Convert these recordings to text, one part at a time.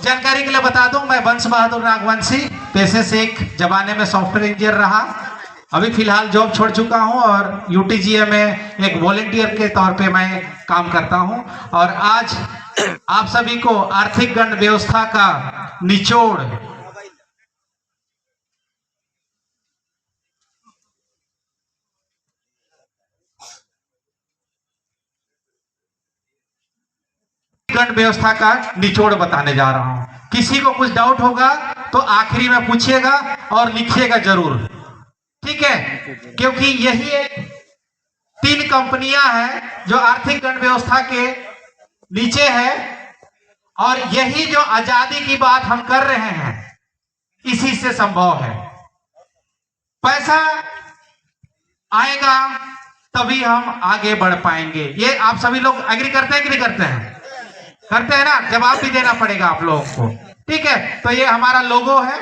जानकारी के लिए बता दूं, मैं वंश बहादुर नागवंशी पेशे से एक जमाने में सॉफ्टवेयर इंजीनियर रहा। अभी फिलहाल जॉब छोड़ चुका हूं और यूटीजीए में एक वॉलेंटियर के तौर पे मैं काम करता हूं। और आज आप सभी को आर्थिक गण व्यवस्था का निचोड़ गण व्यवस्था का निचोड़ बताने जा रहा हूं। किसी को कुछ डाउट होगा तो आखिरी में पूछिएगा और लिखिएगा जरूर, ठीक है? क्योंकि यही एक 3 कंपनियां हैं जो आर्थिक गण व्यवस्था के नीचे है और यही जो आजादी की बात हम कर रहे हैं इसी से संभव है। पैसा आएगा तभी हम आगे बढ़ पाएंगे। ये आप सभी लोग एग्री करते हैं कि नहीं करते हैं? करते हैं ना? जवाब भी देना पड़ेगा आप लोगों को, ठीक है? तो ये हमारा लोगो है।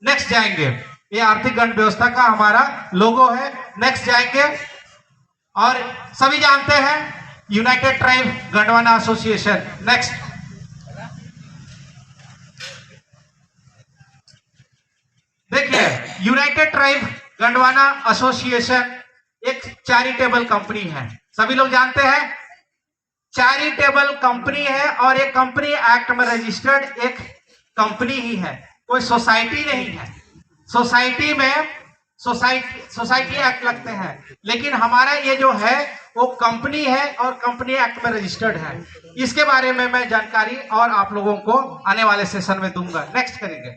नेक्स्ट जाएंगे, ये आर्थिक गण व्यवस्था का हमारा लोगो है। नेक्स्ट जाएंगे और सभी जानते हैं United tribe Gondwana association. Next देखिए, यूनाइटेड ट्राइब गंडवाना एसोसिएशन एक चैरिटेबल कंपनी है। सभी लोग जानते हैं चैरिटेबल कंपनी है और एक कंपनी एक्ट में रजिस्टर्ड एक कंपनी ही है, कोई सोसाइटी नहीं है। सोसाइटी में सोसाइटी एक्ट लगते हैं, लेकिन हमारा ये जो है वो कंपनी है और कंपनी एक्ट में रजिस्टर्ड है। इसके बारे में मैं जानकारी और आप लोगों को आने वाले सेशन में दूंगा। नेक्स्ट करेंगे।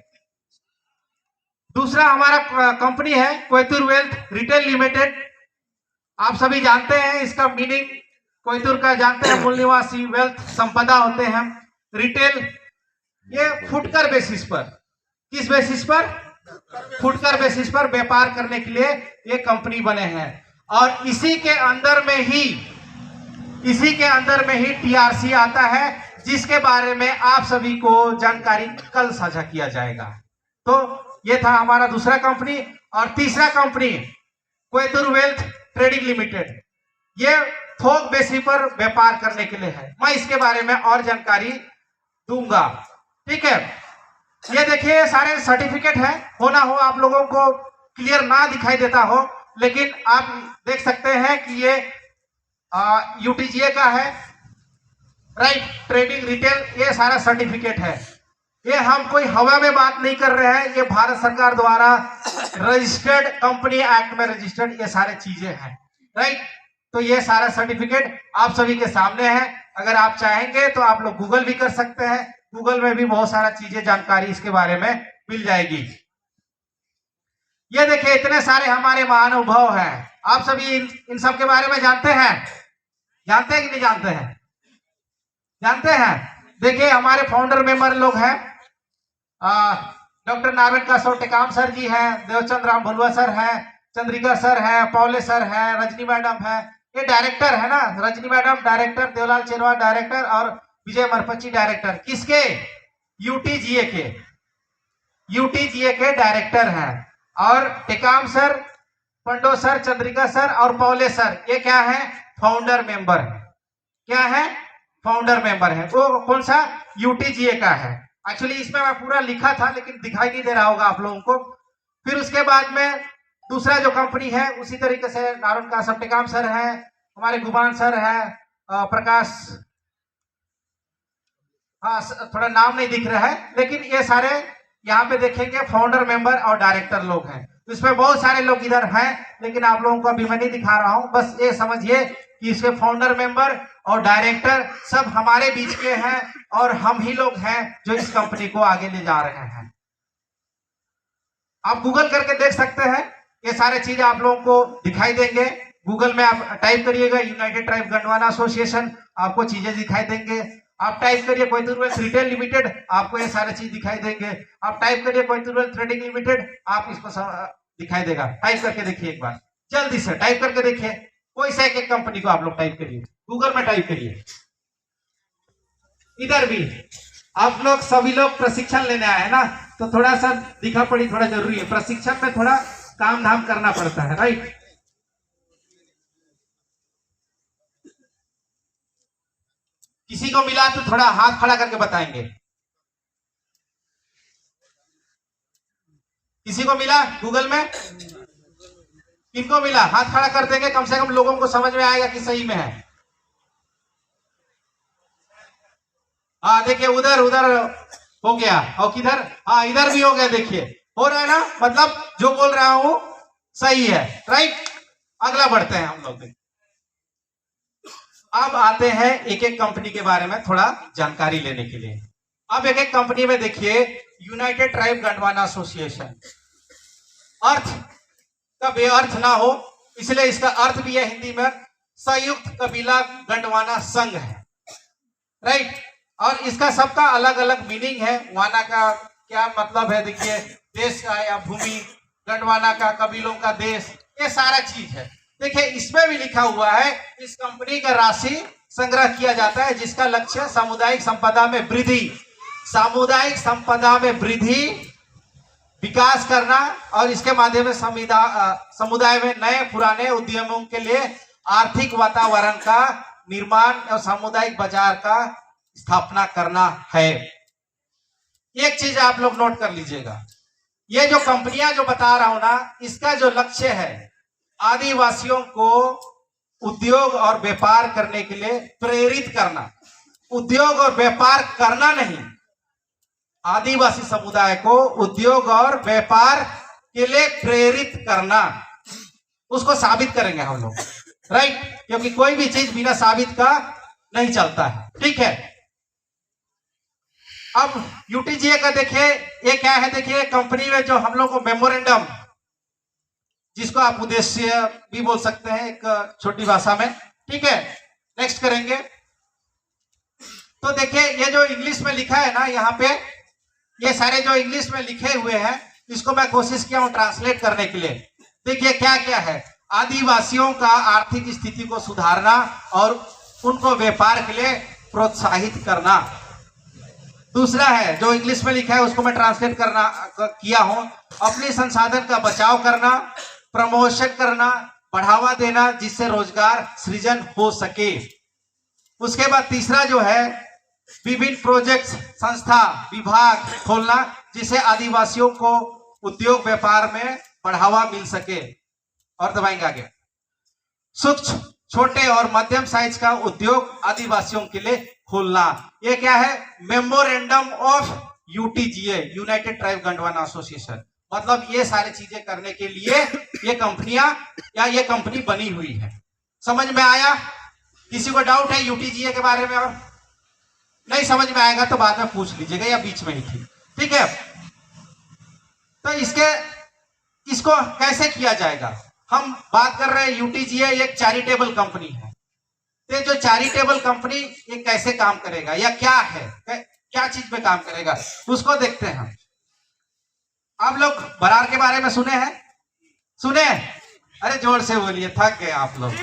दूसरा हमारा कंपनी है कोयतुर वेल्थ रिटेल लिमिटेड। आप सभी जानते हैं इसका मीनिंग, कोयतुर का जानते हैं, मूल निवासी वेल्थ संपदा होते हैं। रिटेल ये फुटकर बेसिस पर, किस बेसिस पर? फुटकर बेसिस पर व्यापार करने के लिए ये कंपनी बने हैं। और इसी के अंदर में ही टीआरसी आता है, जिसके बारे में आप सभी को जानकारी कल साझा किया जाएगा। तो ये था हमारा दूसरा कंपनी। और तीसरा company Koytur wealth trading limited, ये थोक बेसी पर व्यापार करने के लिए है। मैं इसके बारे में और जानकारी दूंगा, ठीक है? ये देखिए सारे सर्टिफिकेट है। होना हो आप लोगों को क्लियर ना दिखाई देता हो, लेकिन आप देख सकते हैं कि ये यूटीजीए का है, राइट? ट्रेडिंग रिटेल, ये सारा सर्टिफिकेट है। ये हम कोई हवा में बात नहीं कर रहे हैं, ये भारत सरकार द्वारा रजिस्टर्ड, कंपनी एक्ट में रजिस्टर्ड ये सारे चीजें हैं, राइट? तो ये सारा सर्टिफिकेट आप सभी के सामने है। अगर आप चाहेंगे तो आप लोग गूगल भी कर सकते हैं। गूगल में भी बहुत सारा चीजें, जानकारी इसके बारे में मिल जाएगी। ये देखिए इतने सारे हमारे महानुभाव हैं। आप सभी इन सब के बारे में जानते हैं? जानते हैं कि नहीं जानते हैं? जानते हैं। देखिए हमारे फाउंडर मेंबर लोग हैं, डॉक्टर नारायण कासो टेकाम सर जी हैं, देवचंद राम भुलवा सर हैं, चंद्रिका सर हैं, पौले सर हैं, रजनी मैडम है, ये डायरेक्टर है ना, Rajni madam director, Devlal Cherwa director और विजय मरपची डायरेक्टर। किसके? यूटीजीए के डायरेक्टर हैं। और टेकाम सर, पंडो सर, चंद्रिका सर और पौले सर, ये क्या है? फाउंडर मेंबर है। क्या है? फाउंडर मेंबर है। वो कौन सा? यूटीजीए का है। एक्चुअली इसमें मैं पूरा लिखा था लेकिन दिखाई नहीं दे रहा होगा आप लोगों को। फिर उसके बाद में दूसरा जो कंपनी है उसी तरीके से नारायण का टेकाम सर है, हमारे गुमान सर है, प्रकाश, हाँ थोड़ा नाम नहीं दिख रहा है, लेकिन ये सारे यहाँ पे देखेंगे फाउंडर मेंबर और डायरेक्टर लोग हैं। तो इसमें बहुत सारे लोग इधर हैं, लेकिन आप लोगों को अभी मैं नहीं दिखा रहा हूँ। बस ये समझिए कि इसके फाउंडर मेंबर और डायरेक्टर सब हमारे बीच के हैं और हम ही लोग हैं जो इस कंपनी को आगे ले जा रहे हैं। आप गूगल करके देख सकते हैं, ये सारे चीज आप लोगों को दिखाई देंगे। गूगल में आप टाइप करिएगा यूनाइटेड ट्राइब गंडवाना एसोसिएशन, आपको चीजें दिखाई देंगे। आप टाइप करिए कोयतुर वेल्थ रिटेल लिमिटेड, आपको ये सारे चीज दिखाई देंगे। आप टाइप करिए कोयतुर वेल्थ ट्रेडिंग लिमिटेड, आप इसको दिखाई देगा। टाइप करके देखिए एक बार, जल्दी से टाइप करके देखिए। कोई सा एक कंपनी को आप लोग टाइप करिए, गूगल में टाइप करिए। इधर भी आप लोग सभी लोग प्रशिक्षण लेने आए हैं ना, तो थोड़ा सा दिखा पड़ी थोड़ा जरूरी है। प्रशिक्षण में थोड़ा काम धाम करना पड़ता है, राइट? किसी को मिला तो थोड़ा हाथ खड़ा करके बताएंगे। किसी को मिला गूगल में? किनको मिला? हाथ खड़ा कर देंगे, कम से कम लोगों को समझ में आएगा कि सही में है। हाँ देखिए, उधर उधर हो गया, और किधर? हाँ इधर भी हो गया। देखिए हो रहा है ना, मतलब जो बोल रहा हूं सही है। राइट, अगला बढ़ते हैं हम लोग। अब आते हैं एक एक कंपनी के बारे में थोड़ा जानकारी लेने के लिए। अब एक एक कंपनी में देखिए, यूनाइटेड ट्राइब गंडवाना एसोसिएशन, अर्थ का बेअर्थ ना हो इसलिए इसका अर्थ भी है हिंदी में संयुक्त कबीला गंडवाना संघ है। राइट, और इसका सबका अलग अलग मीनिंग है। वाना का क्या मतलब है? देखिए, देश का या भूमि, गंडवाना का कबीलों का देश, ये सारा चीज है। देखिए इसमें भी लिखा हुआ है इस कंपनी का राशि संग्रह किया जाता है जिसका लक्ष्य सामुदायिक संपदा में वृद्धि, सामुदायिक संपदा में वृद्धि, विकास करना और इसके माध्यम से समुदाय में नए पुराने उद्यमों के लिए आर्थिक वातावरण का निर्माण और सामुदायिक बाजार का स्थापना करना है। एक चीज आप लोग नोट कर लीजिएगा, ये जो कंपनियां जो बता रहा हूं ना, इसका जो लक्ष्य है आदिवासियों को उद्योग और व्यापार करने के लिए प्रेरित करना। उद्योग और व्यापार करना नहीं, आदिवासी समुदाय को उद्योग और व्यापार के लिए प्रेरित करना, उसको साबित करेंगे हम लोग। राइट, क्योंकि कोई भी चीज बिना साबित का नहीं चलता है। ठीक है, अब यूटीजीए का देखिए ये क्या है। देखिए कंपनी में जो हम लोग को मेमोरेंडम, जिसको आप उद्देश्य भी बोल सकते हैं एक छोटी भाषा में। ठीक है, नेक्स्ट करेंगे। तो देखिए ये जो इंग्लिश में लिखा है ना यहाँ पे, ये सारे जो इंग्लिश में लिखे हुए हैं इसको मैं कोशिश किया हूं ट्रांसलेट करने के लिए। देखिए क्या क्या है, आदिवासियों का आर्थिक स्थिति को सुधारना और उनको व्यापार के लिए प्रोत्साहित करना। दूसरा है जो इंग्लिश में लिखा है उसको मैं ट्रांसलेट किया हूं, अपने संसाधन का बचाव करना, प्रमोशन करना, बढ़ावा देना जिससे रोजगार सृजन हो सके। उसके बाद तीसरा जो है विभिन्न प्रोजेक्ट्स, संस्था, विभाग खोलना जिससे आदिवासियों को उद्योग व्यापार में बढ़ावा मिल सके। और दबाएंगे आगे, सूक्ष्म, छोटे और मध्यम साइज का उद्योग आदिवासियों के लिए खोलना। ये क्या है? Memorandum of UTGA, united tribe Gondwana association. मतलब ये सारी चीजें करने के लिए ये कंपनियां या ये कंपनी बनी हुई है। समझ में आया? किसी को डाउट है यूटीजीए के बारे में? और नहीं समझ में आएगा तो बाद में पूछ लीजिएगा या बीच में ही। ठीक है, तो इसको कैसे किया जाएगा? हम बात कर रहे हैं यूटीजीए एक चैरिटेबल कंपनी है। तो जो चैरिटेबल कंपनी ये कैसे काम करेगा या क्या है, क्या चीज में काम करेगा उसको देखते हैं हम। आप लोग बरार के बारे में सुने हैं? सुने? अरे जोर से बोलिए, थक गए आप लोग।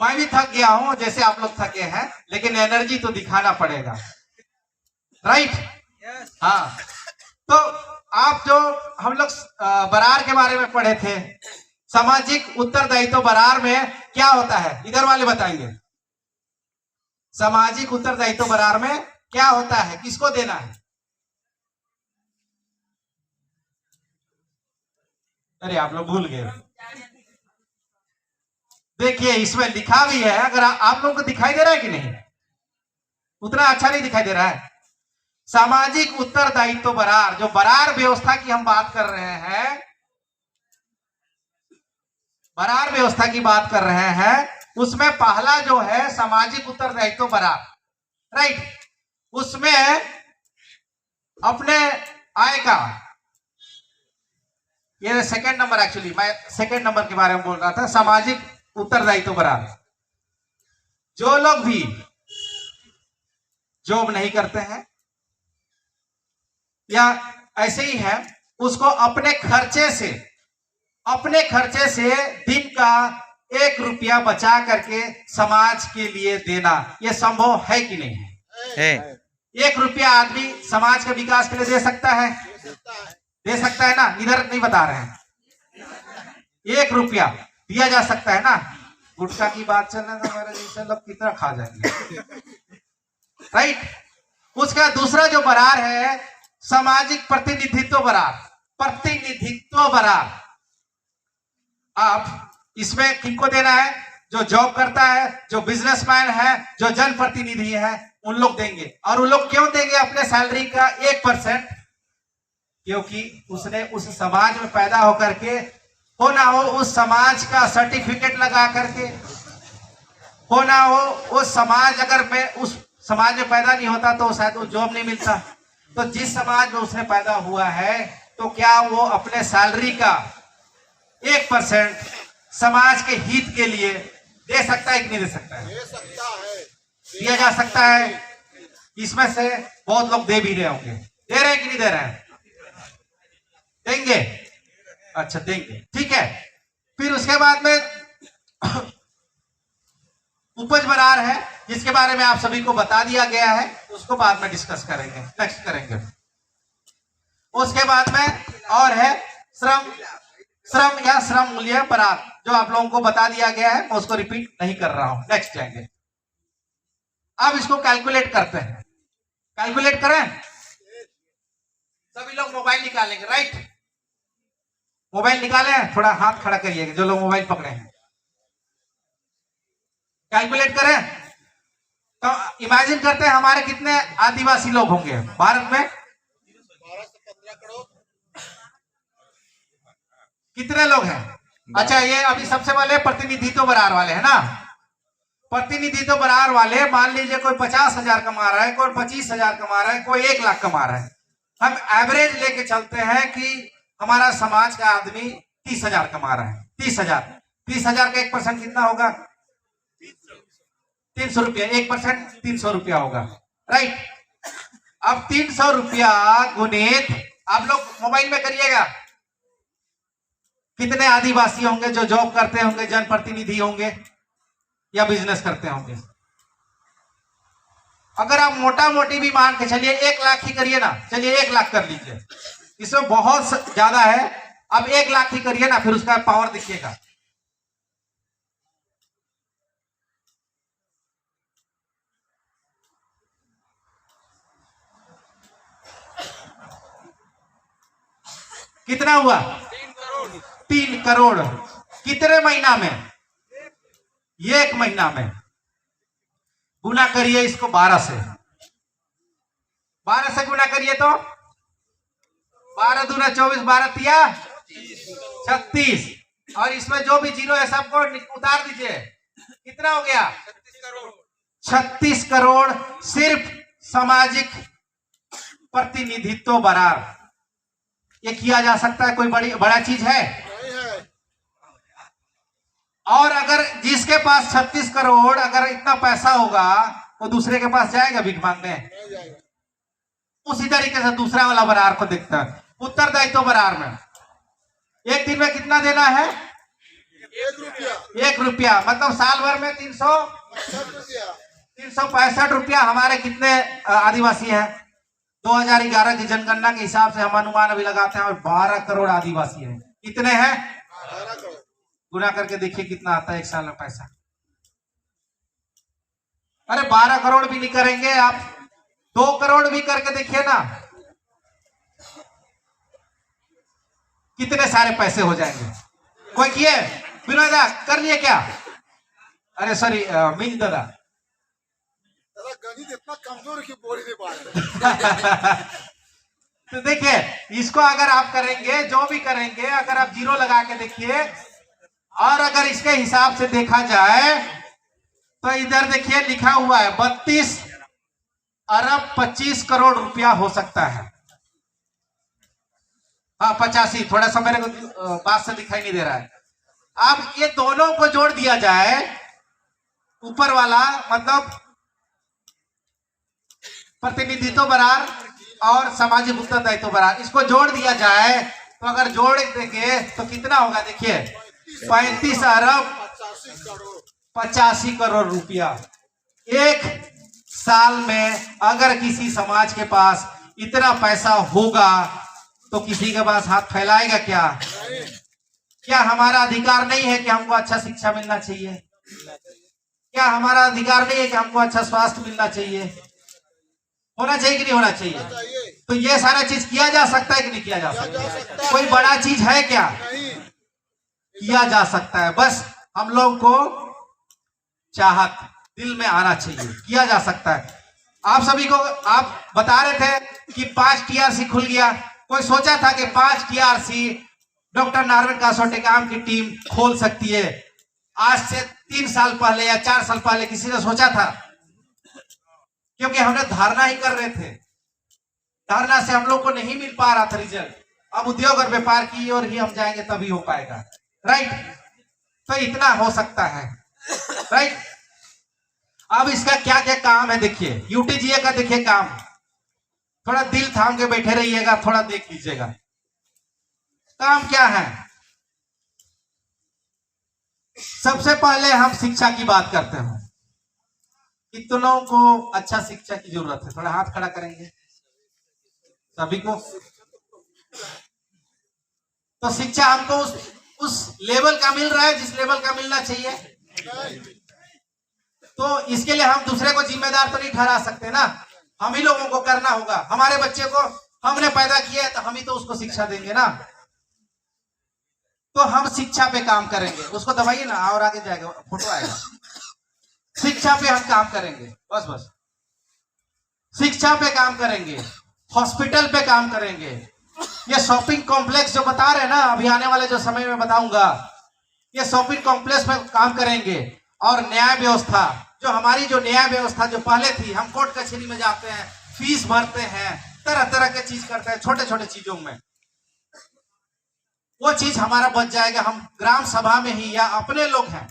मैं भी थक गया हूं जैसे आप लोग थके हैं, लेकिन एनर्जी तो दिखाना पड़ेगा। राइट, हाँ। तो आप जो हम लोग बरार के बारे में पढ़े थे, सामाजिक उत्तरदायित्व बरार में क्या होता है? इधर वाले बताएंगे। सामाजिक उत्तरदायित्व बरार में क्या होता है, किसको देना है? अरे आप लोग भूल गए। देखिए इसमें लिखा भी है, अगर आप लोगों को दिखाई दे रहा है कि नहीं? उतना अच्छा नहीं दिखाई दे रहा है। सामाजिक उत्तरदायित्व बरार, जो बरार व्यवस्था की हम बात कर रहे हैं, बरार व्यवस्था की बात कर रहे हैं, उसमें पहला जो है सामाजिक उत्तरदायित्व बरार। राइट, उसमें अपने आय का, ये सेकंड नंबर, एक्चुअली मैं सेकंड नंबर के बारे में बोल रहा था। सामाजिक उत्तरदायित्व बरार, जो लोग भी जॉब नहीं करते हैं या ऐसे ही है, उसको अपने खर्चे से दिन का 1 रुपया बचा करके समाज के लिए देना, यह संभव है कि नहीं है? 1 रुपया आदमी समाज के विकास के लिए दे सकता है? दे सकता है ना? इधर नहीं बता रहे हैं। 1 रुपया दिया जा सकता है ना? गुटखा की बात चलने से हमारे जैसे लोग कितना खा जाएंगे। राइट, उसका दूसरा जो बरार है सामाजिक प्रतिनिधित्व बरार, प्रतिनिधित्व बरार। आप इसमें किनको देना है? जो जॉब करता है, जो बिजनेसमैन है, जो जनप्रतिनिधि है, उन लोग देंगे। और उन लोग क्यों देंगे अपने सैलरी का 1%? क्योंकि उसने उस समाज में पैदा होकर के हो ना हो उस समाज का सर्टिफिकेट लगा करके, हो ना हो उस समाज, अगर मैं उस समाज में पैदा नहीं होता तो शायद वो जॉब नहीं मिलता। तो जिस समाज में उसने पैदा हुआ है, तो क्या वो अपने सैलरी का 1% समाज के हित के लिए दे सकता है कि नहीं दे सकता है? दे सकता है, दिया जा सकता है। इसमें से बहुत लोग दे भी रहे होंगे। दे रहे हैं कि नहीं दे रहे हैं? देंगे। अच्छा, देंगे, ठीक है। फिर उसके बाद में उपज बरार है, जिसके बारे में आप सभी को बता दिया गया है, उसको बाद में डिस्कस करेंगे, नेक्स्ट करेंगे। उसके बाद में और है श्रम या श्रम मूल्य बरार, जो आप लोगों को बता दिया गया है, मैं उसको रिपीट नहीं कर रहा हूं। नेक्स्ट जाएंगे। अब इसको कैलकुलेट करते हैं। कैलकुलेट करें, सभी लोग मोबाइल निकालेंगे, राइट? मोबाइल निकालें, थोड़ा हाथ खड़ा करिएगा जो लोग मोबाइल पकड़े हैं। कैलकुलेट करें तो इमेजिन करते हैं हमारे कितने आदिवासी लोग होंगे भारत में? 12 से 15 करोड़। कितने लोग हैं? अच्छा, ये अभी सबसे पहले प्रतिनिधित्व बरार वाले है ना। प्रतिनिधित्व बरार वाले, मान लीजिए कोई 50,000 कमा रहा है, कोई 25,000 कमा रहा है, कोई 1 लाख कमा रहा है। हम एवरेज लेके चलते हैं कि हमारा समाज का आदमी 30,000 कमा रहा है। 30,000 का 1% कितना होगा? 300 रुपया। 1% 300 रुपया होगा, राइट? अब 300 रुपया गुणित, आप लोग मोबाइल में करिएगा, कितने आदिवासी होंगे जो जॉब करते होंगे, जनप्रतिनिधि होंगे या बिजनेस करते होंगे? अगर आप मोटा मोटी भी मान के चलिए 1 लाख ही करिए ना, चलिए 1 लाख कर लीजिए, इसमें बहुत ज्यादा है। अब 1 लाख ही करिए ना, फिर उसका पावर दिखिएगा। कितना हुआ? 3 करोड़। कितने महीना में? 1 महीना में। गुना करिए इसको 12 से। 12 से गुना करिए तो 12 दूना 24, 12 तिया 36, और इसमें जो भी जीरो है सबको उतार दीजिए। कितना हो गया? 36 करोड़ सिर्फ सामाजिक प्रतिनिधित्व बरार। ये किया जा सकता है? कोई बड़ा चीज है? नहीं है। और अगर जिसके पास 36 करोड़ अगर इतना पैसा होगा, तो दूसरे के पास जाएगा भीख मांगने? नहीं जाएगा। उसी तरीके से दूसरा वाला बरार को देखता है। उत्तरदायित्व बरार में एक दिन में कितना देना है? 1 रुपया। 1 रुपया, मतलब साल भर में 365 रुपया। हमारे कितने आदिवासी हैं? 2011 की जनगणना के हिसाब से हम अनुमान अभी लगाते हैं 12 करोड़ आदिवासी हैं। कितने हैं? 12 करोड़। गुना करके देखिए कितना आता है एक साल में पैसा। अरे 12 करोड़ भी नहीं करेंगे आप, 2 करोड़ भी करके देखिए ना, कितने सारे पैसे हो जाएंगे। कोई किए? विनोदा कर लिए क्या? अरे सॉरी, मीन दादा गणित इतना कमजोर की बोल नहीं पा रहे। तो देखिए, इसको अगर आप करेंगे, जो भी करेंगे, अगर आप जीरो लगा के देखिए, और अगर इसके हिसाब से देखा जाए तो इधर देखिए लिखा हुआ है 32 अरब 25 करोड़ रुपया हो सकता है। हाँ 85, थोड़ा सा मेरे को बात से दिखाई नहीं दे रहा है। अब ये दोनों को जोड़ दिया जाए, ऊपर वाला मतलब प्रतिनिधित्व बरार और सामाजिक उत्तरदायित्व बरार, इसको जोड़ दिया जाए तो अगर जोड़ देंगे तो कितना होगा? देखिए 35 अरब 85 करोड़ रुपया। एक साल में अगर किसी समाज के पास इतना पैसा होगा तो किसी के पास हाथ फैलाएगा क्या? क्या हमारा अधिकार नहीं है कि हमको अच्छा शिक्षा मिलना चाहिए? क्या हमारा अधिकार नहीं है कि हमको अच्छा स्वास्थ्य मिलना चाहिए? होना चाहिए कि नहीं होना चाहिए? चाहिए। तो ये सारा चीज किया जा सकता है कि नहीं किया जा किया जा सकता? सकता कोई है। बड़ा चीज है क्या? नहीं। किया जा सकता है, बस हम लोग को चाहत दिल में आना चाहिए, किया जा सकता है। आप सभी को आप बता रहे थे कि 5 टीआरसी खुल गया। कोई सोचा था कि 5 टीआरसी डॉक्टर नारायण कासोटेकाम की टीम खोल सकती है? आज से 3 साल पहले या 4 साल पहले किसी ने सोचा था? क्योंकि हमने धारणा ही कर रहे थे, धारणा से हम लोग को नहीं मिल पा रहा था रिजल्ट। अब उद्योग और व्यापार की ओर ही हम जाएंगे तभी हो पाएगा, राइट? तो इतना हो सकता है, राइट? अब इसका क्या क्या काम है देखिए, यूटीजीए का देखिए काम। थोड़ा दिल थाम के बैठे रहिएगा, थोड़ा देख लीजिएगा काम क्या है। सबसे पहले हम शिक्षा की बात करते हैं। कितनों को अच्छा शिक्षा की जरूरत है? थोड़ा हाथ खड़ा करेंगे सभी को। तो शिक्षा हमको उस लेवल का मिल रहा है जिस लेवल का मिलना चाहिए? तो इसके लिए हम दूसरे को जिम्मेदार तो नहीं ठहरा सकते ना, हम ही लोगों को करना होगा। हमारे बच्चे को हमने पैदा किया है तो हम ही तो उसको शिक्षा देंगे ना। तो हम शिक्षा पे काम करेंगे। उसको दबाइए ना और आगे जाएगा, फोटो आएगा। शिक्षा पे हम काम करेंगे, बस बस शिक्षा पे काम करेंगे, हॉस्पिटल पे काम करेंगे। ये शॉपिंग कॉम्प्लेक्स जो बता रहे हैं ना, अभी आने वाले जो समय में बताऊंगा, ये शॉपिंग कॉम्प्लेक्स पे काम करेंगे। और न्याय व्यवस्था, जो हमारी जो न्याय व्यवस्था जो पहले थी, हम कोर्ट कचहरी में जाते हैं, फीस भरते हैं, तरह तरह के चीज करते हैं, छोटे छोटे चीजों में, वो चीज हमारा बच जाएगा। हम ग्राम सभा में ही, या अपने लोग हैं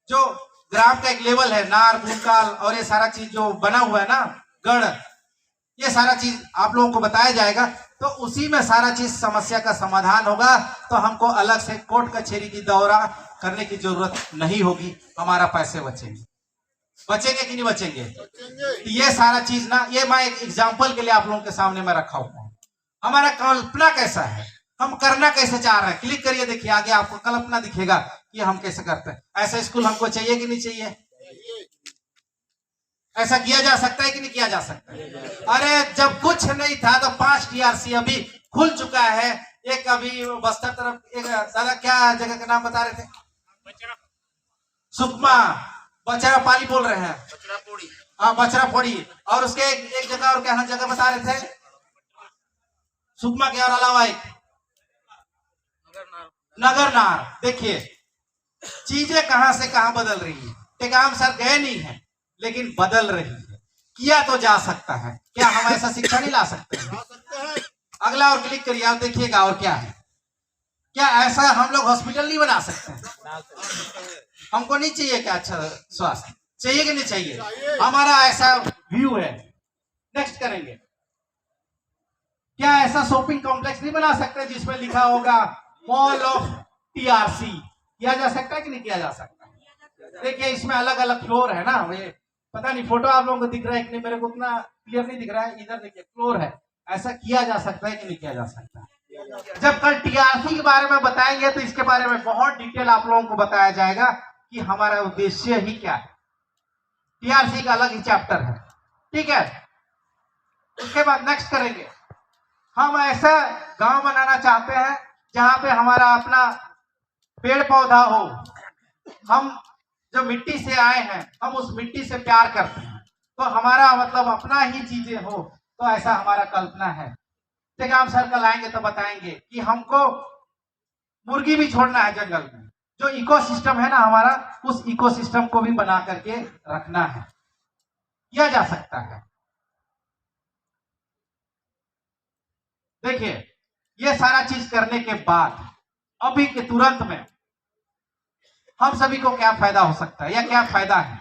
जो ग्राम का एक लेवल है, नार भूकाल और ये सारा चीज जो बना हुआ है ना, गण, ये सारा चीज आप लोगों को बताया जाएगा। तो उसी में सारा चीज समस्या का समाधान होगा। तो हमको अलग से कोर्ट कचहरी की दौरा करने की जरूरत नहीं होगी, हमारा पैसे बचेंगे। बचेंगे कि नहीं बचेंगे? बचेंगे। ये सारा चीज ना, ये मैं एक एग्जाम्पल के लिए आप लोगों के सामने मैं रखा हुआ हूँ। हमारा कल्पना कैसा है, हम करना कैसे चाह रहे हैं। क्लिक करिए, देखिए आगे आपको कल्पना दिखेगा कि हम कैसे करते हैं। ऐसा स्कूल हमको चाहिए कि नहीं चाहिए? ऐसा किया जा सकता है कि नहीं किया जा सकता है? अरे जब कुछ नहीं था तो 5 टीआरसी अभी खुल चुका है। एक अभी बस्तर तरफ, एक दादा क्या जगह का नाम बता रहे थे? सुकमा, बचरा पाली बोल रहे हैं, हाँ बचरा पौड़ी। और उसके एक जगह और क्या जगह बता रहे थे? सुकमा के और अलावा एक नगरनार। देखिए चीजें कहां से कहां बदल रही है। टेकाम सर गए नहीं है लेकिन बदल रही है। किया तो जा सकता है, क्या हम ऐसा शिक्षा नहीं ला सकते हैं? अगला और क्लिक करिए, आप देखिएगा और क्या है। क्या ऐसा हम लोग हॉस्पिटल नहीं बना सकते हैं? हमको नहीं चाहिए क्या अच्छा स्वास्थ्य? चाहिए कि नहीं चाहिए? हमारा ऐसा व्यू है। नेक्स्ट करेंगे। क्या ऐसा शॉपिंग कॉम्प्लेक्स नहीं बना सकते जिसमें लिखा होगा मॉल ऑफ टीआरसी? किया जा सकता है कि नहीं किया जा सकता? देखिए इसमें अलग अलग फ्लोर है ना, वे पता नहीं फोटो आप लोगों को दिख रहा है कि नहीं, मेरे को उतना क्लियर नहीं दिख रहा है। इधर देखिए फ्लोर है। ऐसा किया जा सकता है कि नहीं किया जा सकता? जब कल टीआरसी के बारे में बताएंगे तो इसके बारे में बहुत डिटेल आप लोगों को बताया जाएगा कि हमारा उद्देश्य ही क्या है। टीआरसी का अलग ही चैप्टर है, ठीक है? उसके बाद नेक्स्ट करेंगे। हम ऐसा गांव बनाना चाहते हैं जहां पे हमारा अपना पेड़ पौधा हो। हम जो मिट्टी से आए हैं, हम उस मिट्टी से प्यार करते हैं, तो हमारा मतलब अपना ही चीजें हो, तो ऐसा हमारा कल्पना है। टेकाम सर कल आएंगे तो बताएंगे कि हमको मुर्गी भी छोड़ना है जंगल में। जो इकोसिस्टम है ना हमारा, उस इकोसिस्टम को भी बना करके रखना है। किया जा सकता है। देखिए ये सारा चीज करने के बाद अभी के तुरंत में हम सभी को क्या फायदा हो सकता है या क्या फायदा है?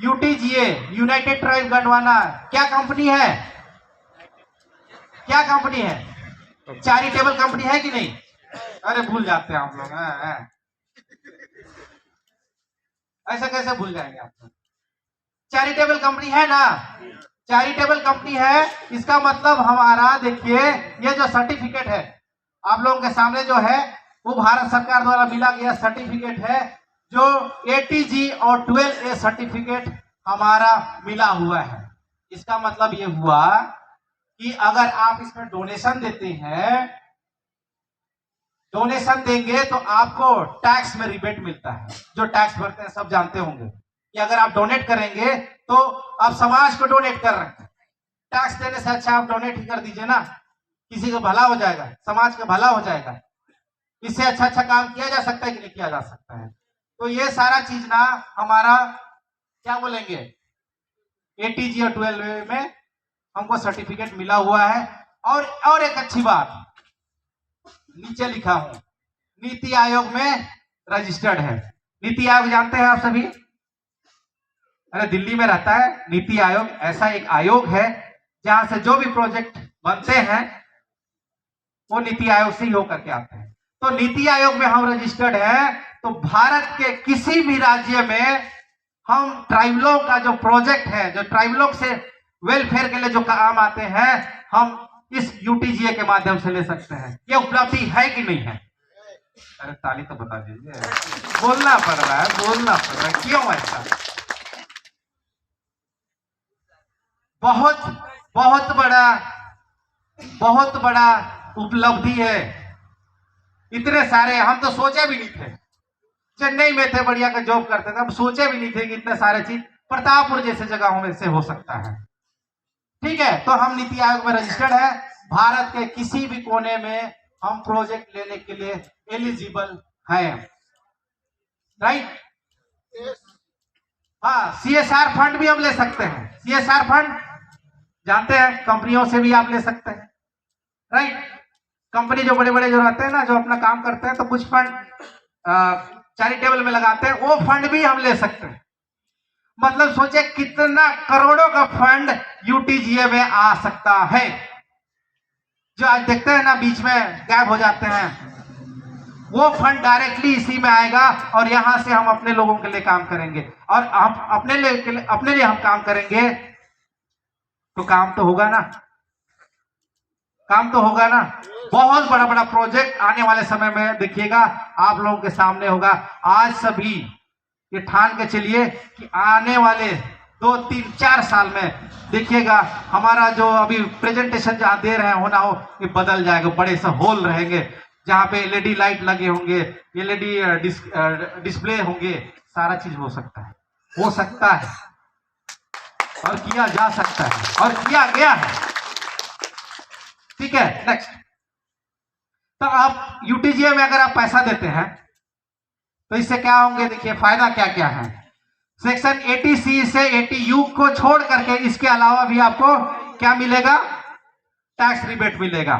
यूटीजीए, यूनाइटेड ट्राइब गंडवाना, क्या कंपनी है? क्या कंपनी है? चैरिटेबल कंपनी है कि नहीं? अरे भूल जाते हैं आप लोग। ऐसा कैसे भूल जाएंगे आप लोग? चैरिटेबल कंपनी है ना, चैरिटेबल कंपनी है। इसका मतलब हमारा देखिए ये जो सर्टिफिकेट है आप लोगों के सामने जो है, वो भारत सरकार द्वारा मिला गया सर्टिफिकेट है, जो ATG और 12A सर्टिफिकेट हमारा मिला हुआ है। इसका मतलब ये हुआ कि अगर आप इसमें डोनेशन देते हैं, डोनेशन देंगे तो आपको टैक्स में रिबेट मिलता है। जो टैक्स भरते हैं सब जानते होंगे कि अगर आप डोनेट करेंगे तो आप समाज को डोनेट कर रहे हैं। टैक्स देने से अच्छा आप डोनेट ही कर दीजिए ना, किसी का भला हो जाएगा, समाज का भला हो जाएगा। इससे अच्छा अच्छा काम किया जा सकता है कि नहीं किया जा सकता है। तो ये सारा चीज ना हमारा क्या बोलेंगे एटीजी और 12 में हमको सर्टिफिकेट मिला हुआ है। और एक अच्छी बात नीचे लिखा हूं, नीति आयोग में रजिस्टर्ड है। नीति आयोग जानते हैं आप सभी? अरे दिल्ली में रहता है नीति आयोग। ऐसा एक आयोग है जहां से जो भी प्रोजेक्ट बनते हैं वो नीति आयोग से ही होकर के आते हैं। तो नीति आयोग में हम रजिस्टर्ड हैं। तो भारत के किसी भी राज्य में हम ट्राइबलों का जो प्रोजेक्ट है, जो ट्राइबलों से वेलफेयर के लिए जो काम आते हैं, हम इस यूटीजीए के माध्यम से ले सकते हैं। ये उपलब्धि है कि नहीं है? अरे ताली तो बता दीजिए। बोलना पड़ रहा है, बोलना पड़ रहा है। क्यों ऐसा? बहुत बहुत बड़ा उपलब्धि है। इतने सारे हम तो सोचे भी नहीं थे। चेन्नई में थे, बढ़िया का जॉब करते थे, हम सोचे भी नहीं थे कि इतने सारे चीज प्रतापपुर जैसे जगहों में से हो सकता है। ठीक है, तो हम नीति आयोग में रजिस्टर्ड है। भारत के किसी भी कोने में हम प्रोजेक्ट लेने के लिए एलिजिबल हैं, राइट? हाँ, सीएसआर फंड भी हम ले सकते हैं। सीएसआर फंड जानते हैं, कंपनियों से भी आप ले सकते हैं, राइट? कंपनी जो बड़े बड़े जो रहते हैं ना, जो अपना काम करते हैं, तो कुछ फंड चैरिटेबल में लगाते हैं, वो फंड भी हम ले सकते हैं। मतलब सोचे कितना करोड़ों का फंड यूटीजीए में आ सकता है। जो आज देखते हैं ना बीच में गायब हो जाते हैं, वो फंड डायरेक्टली इसी में आएगा और यहां से हम अपने लोगों के लिए काम करेंगे। और हम अपने लिए हम काम करेंगे तो काम तो होगा ना, काम तो होगा ना। बहुत बड़ा बड़ा प्रोजेक्ट आने वाले समय में देखिएगा आप लोगों के सामने होगा। आज सभी ये ठान के चलिए कि आने वाले 2, 3, 4 साल में देखिएगा हमारा जो अभी प्रेजेंटेशन जहां दे रहे हैं होना हो, ये बदल जाएगा। बड़े से हॉल रहेंगे जहां पे एलईडी लाइट लगे होंगे, एलईडी डिस्प्ले होंगे। सारा चीज हो सकता है, हो सकता है और किया जा सकता है और किया गया है। ठीक है, नेक्स्ट। तो आप यूटीजीए में अगर आप पैसा देते हैं तो इससे क्या होंगे, देखिए फायदा क्या क्या है। सेक्शन 80C से 80U को छोड़ करके इसके अलावा भी आपको क्या मिलेगा? टैक्स रिबेट मिलेगा,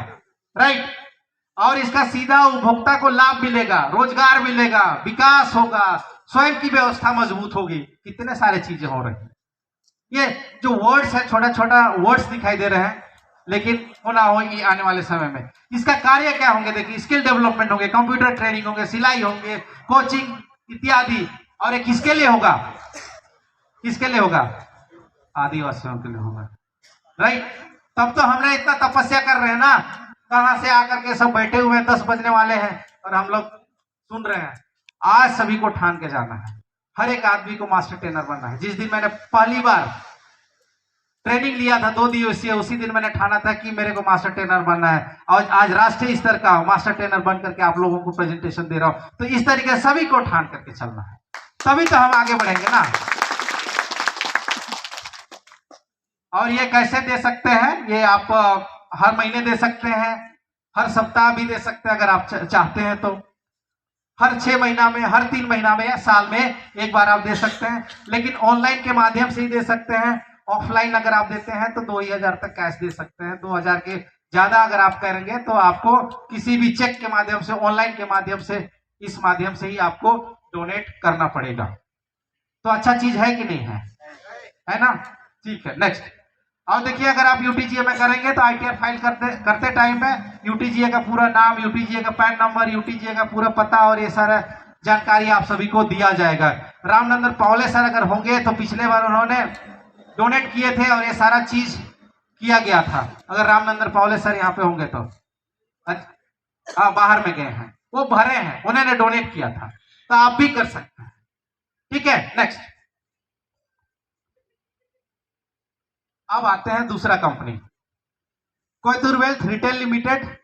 राइट? और इसका सीधा उपभोक्ता को लाभ मिलेगा, रोजगार मिलेगा, विकास होगा, स्वयं की व्यवस्था मजबूत होगी। कितने सारे चीजें हो रही हैं। ये जो वर्ड्स है, छोटा छोटा वर्ड्स दिखाई दे रहे हैं, लेकिन होना होगी आने वाले समय में। इसका कार्य क्या होंगे, देखिए स्किल डेवलपमेंट होंगे, कंप्यूटर ट्रेनिंग होंगे, सिलाई होंगे, कोचिंग इत्यादि। और एक किसके लिए होगा? किसके लिए होगा? आदिवासियों के लिए होगा, राइट? तब तो हमने इतना तपस्या कर रहे हैं ना, कहां से आकर के सब बैठे हुए हैं, 10 बजने वाले हैं और हम लोग सुन रहे हैं। आज सभी को ठान के जाना है, हर एक आदमी को मास्टर ट्रेनर बनना है। जिस दिन मैंने पहली बार ट्रेनिंग लिया था 2 दिवसीय, उसी दिन मैंने ठाना था कि मेरे को मास्टर ट्रेनर बनना है। और आज राष्ट्रीय स्तर का मास्टर ट्रेनर बन करके आप लोगों को प्रेजेंटेशन दे रहा हूं। तो इस तरीके से सभी को ठान करके चलना है, तभी तो हम आगे बढ़ेंगे ना। और ये कैसे दे सकते हैं? ये आप हर महीने दे सकते हैं, हर सप्ताह भी दे सकते हैं अगर आप चाहते हैं तो। हर 6 महीना में, हर 3 महीना में या साल में एक बार आप दे सकते हैं। लेकिन ऑनलाइन के माध्यम से ही दे सकते हैं। ऑफलाइन अगर आप देते हैं तो 2000 तक कैश दे सकते हैं। 2000 के ज्यादा अगर आप करेंगे तो आपको किसी भी चेक के माध्यम से, ऑनलाइन के माध्यम से, इस माध्यम से ही आपको डोनेट करना पड़ेगा। तो अच्छा चीज है कि नहीं है ना? ठीक है, नेक्स्ट। और देखिए अगर आप यूटीजीए में करेंगे तो आईटीआर फाइल करते टाइम में यूटीजीए का पूरा नाम, यूटीजीए का पैन नंबर, यूटीजीए का पूरा पता और ये सारा जानकारी आप सभी को दिया जाएगा। रामनंदन पौले सर अगर होंगे तो पिछले बार उन्होंने डोनेट किए थे और ये सारा चीज किया गया था। अगर रामनंदन पौले सर यहाँ पे होंगे तो, हाँ बाहर में गए हैं, वो भरे हैं, उन्होंने डोनेट किया था, तो आप भी कर सकते हैं। ठीक है, नेक्स्ट। अब आते हैं दूसरा company, Koytur wealth retail limited.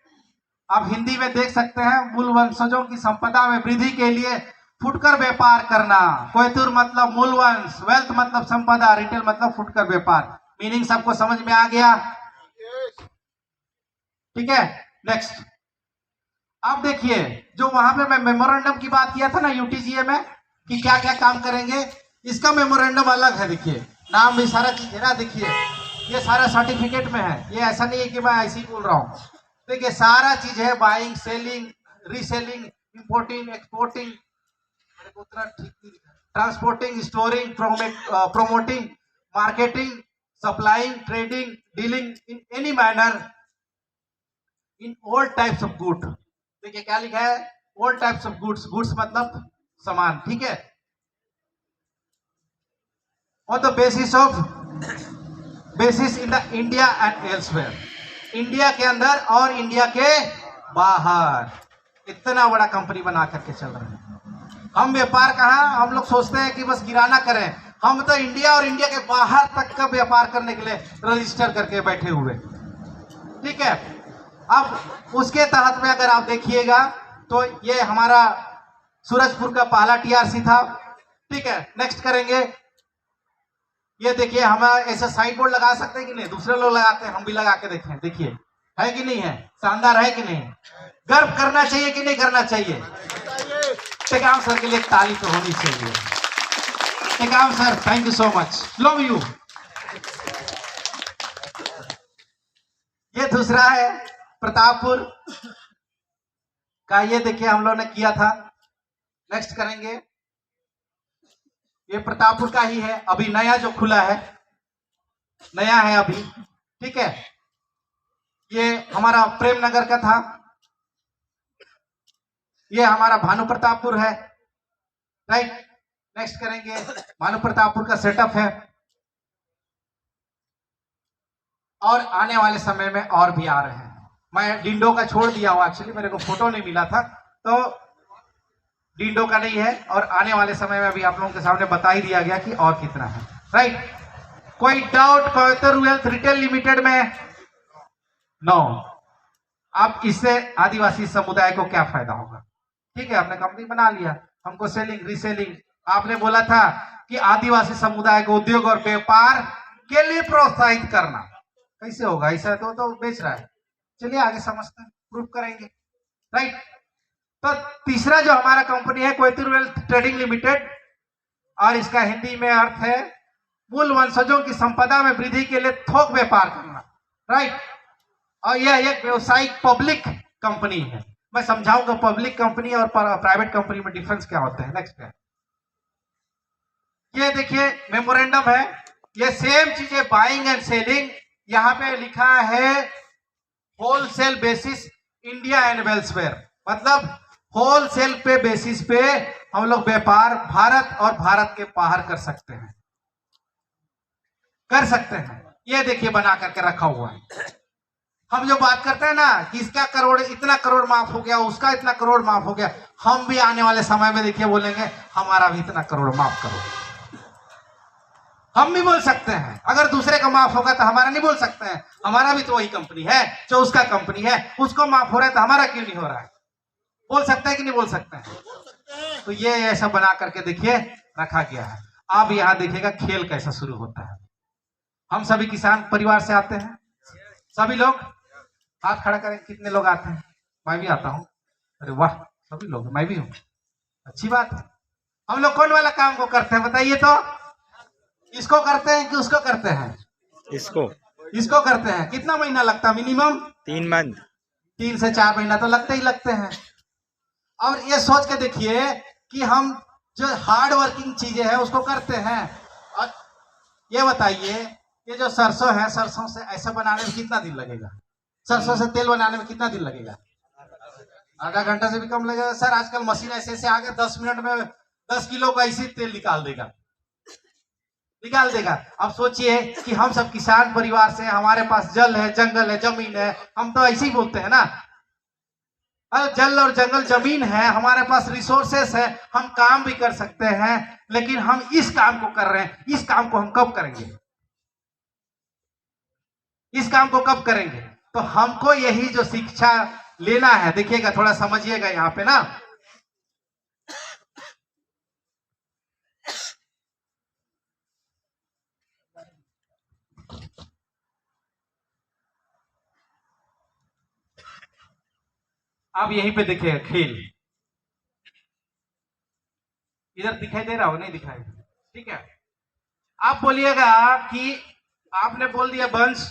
आप हिंदी में देख सकते हैं, मूल वंशजों की संपदा में वृद्धि के लिए फुटकर व्यापार करना। कोयतुर मतलब मूल वंश, वेल्थ मतलब संपदा, रिटेल मतलब फुटकर व्यापार। मीनिंग सबको समझ में आ गया? ठीक है, नेक्स्ट। अब देखिए, जो वहां पे मैं मेमोरेंडम की बात किया था ना यूटीजीए में कि क्या क्या काम करेंगे, इसका मेमोरेंडम अलग है। देखिए, नाम भी सारा चीज है ना, देखिए ये सारा सर्टिफिकेट में है। ये ऐसा नहीं है कि मैं ऐसे ही बोल रहा हूँ। देखिए सारा चीज है, buying, selling, reselling, importing, exporting, transporting, storing, promoting, marketing, supplying, trading, dealing in any manner in all types of good. देखिए क्या लिखा है, all types of goods. Goods मतलब सामान, ठीक है। On the basis in the India and elsewhere, India के अंदर और इंडिया के बाहर। इतना बड़ा कंपनी बना करके चल रहे हैं हम। व्यापार कहाँ, हम लोग सोचते हैं कि बस किराना करें, हम तो इंडिया और इंडिया के बाहर तक का व्यापार करने के लिए रजिस्टर करके बैठे हुए, ठीक है। अब उसके तहत में अगर आप देखिएगा तो ये हमारा सूरजपुर का पहला टीआरसी था, ठीक है। नेक्स्ट करेंगे, ये देखिए हम ऐसा साइड बोर्ड लगा सकते हैं कि नहीं, दूसरे लोग लगाते हैं, हम भी लगा के देखें। देखिए है कि नहीं है, शानदार है कि नहीं, गर्व करना चाहिए कि नहीं करना चाहिए। टेकाम सर के लिए ताली तो होनी चाहिए। Tekam sir, thank you so much, love you. ये दूसरा है प्रतापपुर का, ये देखिए हम लोग ने किया था। नेक्स्ट करेंगे, ये प्रतापपुर का ही है, अभी नया जो खुला है, नया है अभी, ठीक है। ये हमारा प्रेम नगर का था, ये हमारा भानु प्रतापपुर है, राइट। नेक्स्ट करेंगे, भानु प्रतापपुर का सेटअप है, और आने वाले समय में और भी आ रहे हैं। मैं डिंडो का छोड़ दिया हूं, एक्चुअली मेरे को फोटो नहीं मिला था, तो डिंडो का नहीं है, और आने वाले समय में अभी आप लोगों के सामने बता ही दिया गया कि और कितना है, राइट। कोई doubt Koytur wealth retail limited में? नो। आप इससे आदिवासी समुदाय को क्या फायदा होगा? ठीक है, आपने कंपनी बना लिया, हमको सेलिंग, रीसेलिंग, आपने बोला था कि आदिवासी समुदाय को उद्योग और व्यापार के लिए प्रोत्साहित करना। कैसे होगा? ऐसा तो बेच रहा है। चलिए आगे समझते हैं, प्रूफ करेंगे, राइट। तो तीसरा जो हमारा कंपनी है कोयतुर वेल्थ ट्रेडिंग लिमिटेड, और इसका हिंदी में अर्थ है मूल वंशजों की संपदा में वृद्धि के लिए थोक व्यापार करना, राइट। और यह एक व्यवसायिक पब्लिक कंपनी है। मैं समझाऊंगा पब्लिक कंपनी और प्राइवेट कंपनी में डिफरेंस क्या होता है। नेक्स्ट है, ये देखिए मेमोरेंडम है, ये सेम चीजें बाइंग एंड सेलिंग, यहाँ पे लिखा है होलसेल बेसिस इंडिया एंड वेल्सवेयर, मतलब होलसेल पे बेसिस पे हम लोग व्यापार भारत और भारत के बाहर कर सकते हैं, कर सकते हैं। ये देखिए बना करके रखा हुआ है। हम जो बात करते हैं ना कि इसका करोड़, इतना करोड़ माफ हो गया, उसका इतना करोड़ माफ हो गया, हम भी आने वाले समय में देखिए बोलेंगे हमारा भी इतना करोड़ माफ करो। हम भी बोल सकते हैं, अगर दूसरे का माफ होगा तो हमारा नहीं बोल सकते हैं। हमारा भी तो वही कंपनी है जो उसका कंपनी है, उसको माफ हो रहा है तो हमारा क्यों नहीं हो रहा है? बोल सकते हैं कि नहीं बोल सकते हैं? तो ये ऐसा बना करके देखिए रखा गया है। अब यहाँ देखिएगा खेल कैसा शुरू होता है। हम सभी किसान परिवार से आते हैं, सभी लोग हाथ खड़ा करें, कितने लोग आते हैं? मैं भी आता हूँ। अरे वाह, सभी लोग, मैं भी हूँ, अच्छी बात है। हम लोग कौन वाला काम को करते हैं बताइए तो? इसको करते हैं कि उसको करते हैं? इसको करते हैं। कितना महीना लगता है मिनिमम? 3 मंथ, 3 से 4 महीना तो लगते ही लगते हैं। और ये सोच के देखिए कि हम जो हार्ड वर्किंग चीजें हैं उसको करते हैं। और ये बताइए, ये जो सरसों है, सरसों से ऐसा बनाने में कितना दिन लगेगा? सरसों से तेल बनाने में कितना दिन लगेगा? आधा घंटा से भी कम लगेगा। सर आजकल मशीन ऐसे ऐसे आ गए, 10 मिनट में 10 किलो का ऐसे तेल निकाल देगा। अब सोचिए कि हम सब किसान परिवार से, हमारे पास जल है, जंगल है, जमीन है, हम तो ऐसे ही बोलते हैं ना, अरे जल और जंगल जमीन है, हमारे पास रिसोर्सेस है, हम काम भी कर सकते हैं, लेकिन हम इस काम को कर रहे हैं। इस काम को हम कब करेंगे? इस काम को कब करेंगे? तो हमको यही जो शिक्षा लेना है, देखिएगा थोड़ा समझिएगा यहाँ पे ना। आप यहीं पे देखिएगा खेल, इधर दिखाई दे रहा हो नहीं दिखाई? ठीक है, आप बोलिएगा कि आपने बोल दिया वंश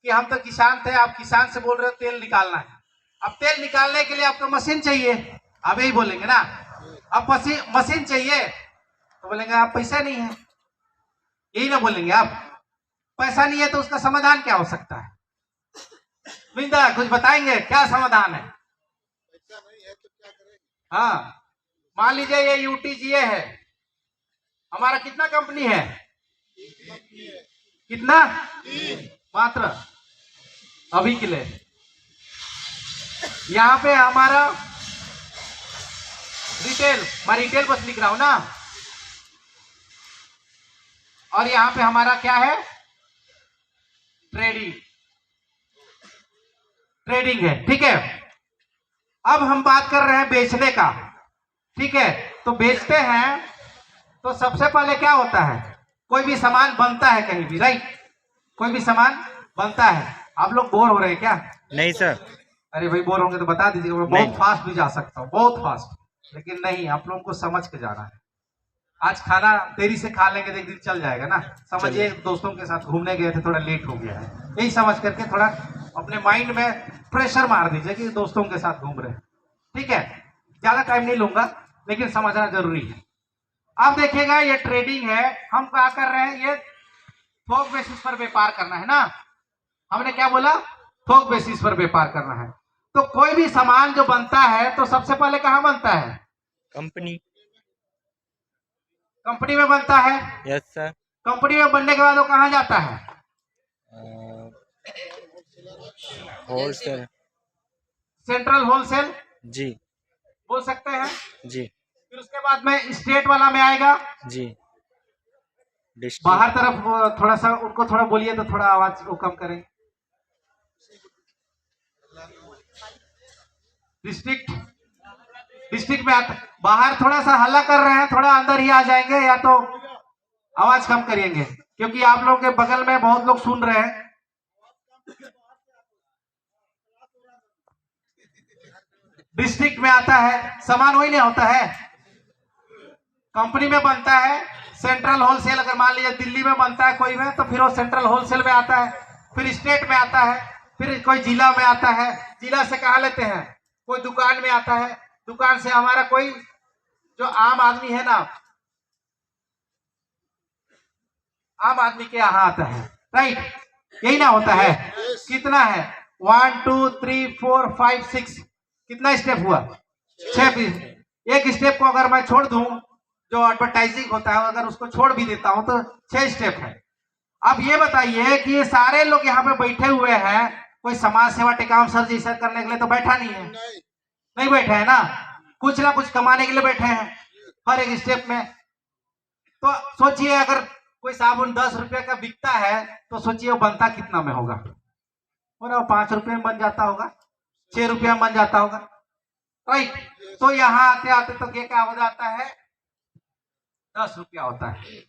कि हम तो किसान थे, आप किसान से बोल रहे हो तेल निकालना है। अब तेल निकालने के लिए आपको मशीन चाहिए, आप यही बोलेंगे ना। अब मशीन चाहिए तो बोलेंगे आप पैसा नहीं है, यही ना बोलेंगे आप। पैसा नहीं है तो उसका समाधान क्या हो सकता है? बिंदा कुछ बताएंगे क्या समाधान है? पैसा नहीं है तो क्या करेंगे? हाँ, मान लीजिए ये यूटीजीए है, हमारा कितना कंपनी है? कितना? मात्र अभी के लिए यहाँ पे हमारा रिटेल, मैं रिटेल बस लिख रहा हूं ना, और यहाँ पे हमारा क्या है? ट्रेडिंग, ट्रेडिंग है। ठीक है, अब हम बात कर रहे हैं बेचने का। ठीक है, तो बेचते हैं तो सबसे पहले क्या होता है? कोई भी सामान बनता है कहीं भी, राइट? कोई भी सामान बनता है। आप लोग बोर हो रहे हैं क्या? नहीं सर। अरे भाई बोर होंगे तो बता दीजिएगा, मैं बहुत फास्ट भी जा सकता हूँ, बहुत फास्ट, लेकिन नहीं, आप लोगों को समझ के जाना है। आज खाना देरी से खा लेंगे तो एक दिन चल जाएगा ना। समझिए दोस्तों के साथ घूमने गए थे, थोड़ा लेट हो गया है, यही समझ करके थोड़ा अपने माइंड में प्रेशर मार दीजिए कि दोस्तों के साथ घूम रहे हैं। ठीक है, ज्यादा टाइम नहीं लूंगा, लेकिन समझना जरूरी है। अब देखिएगा ये ट्रेडिंग है, हम क्या कर रहे हैं? ये थोक बेसिस पर व्यापार करना है ना। हमने क्या बोला? थोक बेसिस पर व्यापार करना है। तो कोई भी सामान जो बनता है तो सबसे पहले कहाँ बनता है? कंपनी। कंपनी में बनता है। Yes sir. कंपनी में बनने के बाद वो कहाँ जाता है? होलसेल। सेंट्रल होलसेल जी। बोल सकते हैं। जी। फिर उसके बाद में स्टेट वाला में आएगा। जी। बाहर तरफ थोड़ा सा उनको थोड़ा बोलिए तो थोड़ा आवाज को कम करें। डिस्ट्रिक्ट, डिस्ट्रिक्ट में आता, बाहर थोड़ा सा हल्ला कर रहे हैं, थोड़ा अंदर ही आ जाएंगे या तो आवाज कम करेंगे, क्योंकि आप लोगों के बगल में बहुत लोग सुन रहे हैं। डिस्ट्रिक्ट में आता है, सामान वही नहीं होता है, कंपनी में बनता है। सेंट्रल होलसेल अगर मान लीजिए दिल्ली में बनता है कोई में, तो फिर वो सेंट्रल होलसेल में आता है, फिर स्टेट में आता है, फिर कोई जिला में आता है, जिला से कहा लेते हैं, कोई दुकान में आता है, दुकान से हमारा कोई जो आम आदमी है ना, आम आदमी के यहाँ आता है, राइट? यही ना होता है। कितना है? 1 2 3 4 5 6, कितना स्टेप हुआ? 6। एक स्टेप को अगर मैं छोड़ दूं, जो एडवर्टाइजिंग होता है, अगर उसको छोड़ भी देता हूं तो 6 स्टेप है। अब ये बताइए कि ये सारे लोग यहाँ पे बैठे हुए हैं, कोई समाज सेवा टेकाम सर जैसा करने के लिए तो बैठा नहीं है, नहीं बैठे है ना, कुछ ना कुछ कमाने के लिए बैठे हैं हर एक स्टेप में। तो सोचिए अगर कोई साबुन 10 रुपए का बिकता है तो सोचिए वो बनता कितना में होगा? वो 5 रुपए में बन जाता होगा, 6 रुपया में बन जाता होगा, राइट? तो यहाँ आते आते तो ये क्या हो जाता है? 10 रुपया होता है।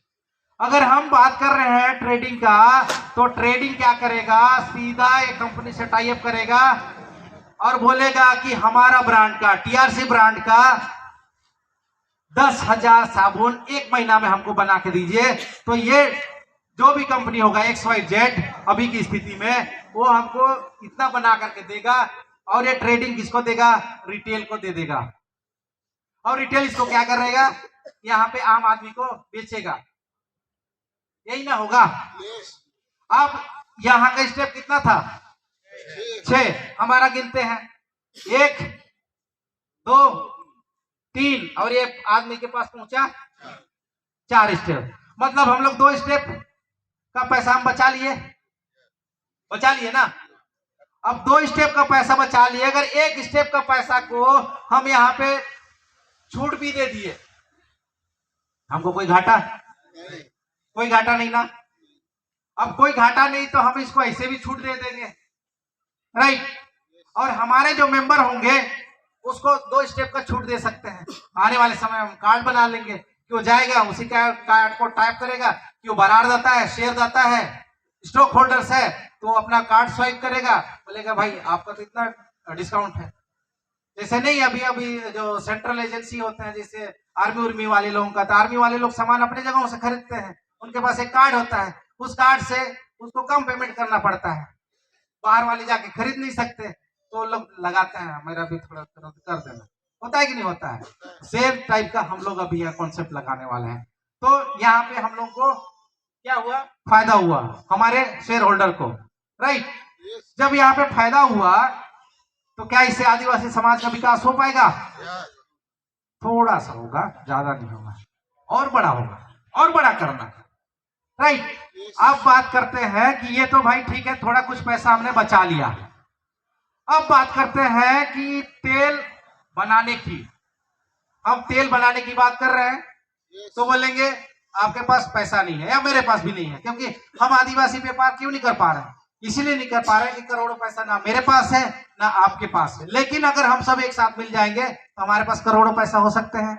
अगर हम बात कर रहे हैं ट्रेडिंग का, तो ट्रेडिंग क्या करेगा? सीधा एक कंपनी से टाई अप करेगा और बोलेगा कि हमारा ब्रांड का, टीआरसी ब्रांड का 10,000 साबुन एक महीना में हमको बना के दीजिए। तो ये जो भी कंपनी होगा XYZ अभी की स्थिति में, वो हमको इतना बना करके देगा, और ये ट्रेडिंग किसको देगा? रिटेल को दे देगा। और रिटेल इसको क्या करेगा? यहाँ पे आम आदमी को बेचेगा, यही ना होगा? अब यहाँ का स्टेप कितना था? 6। हमारा गिनते हैं 1 2 3, और ये आदमी के पास पहुंचा 4 स्टेप। मतलब हम लोग 2 स्टेप का पैसा हम बचा लिए ना। अब 2 स्टेप का पैसा बचा लिए, अगर 1 स्टेप का पैसा को हम यहाँ पे छूट भी दे दिए, हमको कोई घाटा? कोई घाटा नहीं ना। अब कोई घाटा नहीं तो हम इसको ऐसे भी छूट दे देंगे, राइट। और हमारे जो मेंबर होंगे उसको 2 स्टेप का छूट दे सकते हैं। आने वाले समय हम कार्ड बना लेंगे कि वो जाएगा, उसी कार्ड को टाइप करेगा कि वो बरार दाता है, शेयर दाता है, स्टॉक होल्डर्स है, तो अपना कार्ड स्वाइप करेगा, बोलेगा भाई आपका तो इतना डिस्काउंट है। जैसे नहीं अभी जो सेंट्रल एजेंसी होते हैं, जैसे आर्मी उर्मी वाले लोगों का, तो आर्मी वाले लोग सामान अपने जगहों से खरीदते हैं, उनके पास एक कार्ड होता है, उस कार्ड से उसको कम पेमेंट करना पड़ता है, बाहर वाले जाके खरीद नहीं सकते, तो लोग लगाते हैं मेरा भी थोड़ा कर देना, होता है कि नहीं होता है। सेम टाइप का हम लोग अभी यह कॉन्सेप्ट लगाने वाले हैं। तो यहाँ पे हम लोग को क्या हुआ, फायदा हुआ हमारे शेयर होल्डर को, राइट। जब यहाँ पे फायदा हुआ तो क्या इससे आदिवासी समाज का विकास हो पाएगा? थोड़ा सा होगा, ज्यादा नहीं होगा, और बड़ा होगा, और बड़ा करना, राइट। अब बात करते हैं कि ये तो भाई ठीक है, थोड़ा कुछ पैसा हमने बचा लिया। अब बात करते हैं कि तेल बनाने की, हम तेल बनाने की बात कर रहे हैं, तो बोलेंगे आपके पास पैसा नहीं है, या मेरे पास भी नहीं है, क्योंकि हम आदिवासी व्यापार क्यों नहीं कर पा रहे हैं? इसीलिए नहीं कर पा रहे कि करोड़ों पैसा ना मेरे पास है ना आपके पास है। लेकिन अगर हम सब एक साथ मिल जाएंगे तो हमारे पास करोड़ों पैसा हो सकते हैं,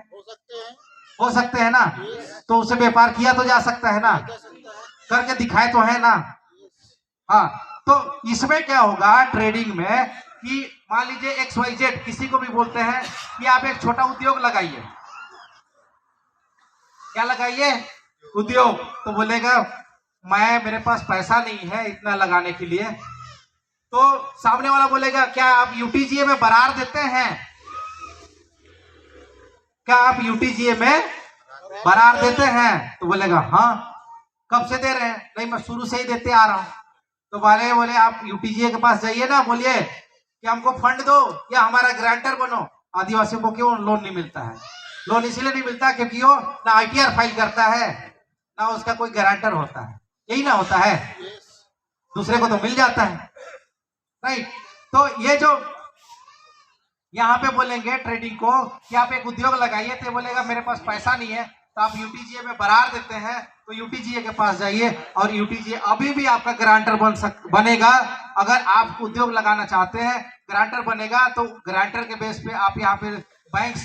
हो सकते हैं ना। तो उसे व्यापार किया तो जा सकता है ना, करके दिखाए तो है ना। हाँ, तो इसमें क्या होगा ट्रेडिंग में कि मान लीजिए XYZ किसी को भी बोलते हैं कि आप एक छोटा उद्योग लगाइए, क्या लगाइए? उद्योग। तो बोलेगा मेरे पास पैसा नहीं है इतना लगाने के लिए। तो सामने वाला बोलेगा क्या आप UTGA में बरार देते हैं? क्या आप UTGA में बरार देते हैं? तो बोलेगा हाँ। कब से दे रहे हैं? नहीं, मैं शुरू से ही देते आ रहा हूं। तो बोले आप UTGA के पास जाइए ना, बोलिए कि हमको फंड दो या हमारा ग्रांटर बनो। आदिवासियों को क्यों लोन नहीं मिलता है? लोन इसलिए नहीं मिलता क्योंकि वो ना ITR फाइल करता है, ना उसका कोई गारंटर होता है, यही ना होता है। दूसरे को तो मिल जाता है, राइट। तो ये जो यहाँ पे बोलेंगे ट्रेडिंग को कि आप एक उद्योग लगाइए, तो बोलेगा मेरे पास पैसा नहीं है, तो आप UTGA में बरार देते हैं, तो UTGA के पास जाइए और UTGA अभी भी आपका गारंटर बनेगा। अगर आप उद्योग लगाना चाहते हैं, गारंटर बनेगा, तो गारंटर के बेस पे आप यहाँ पे बैंक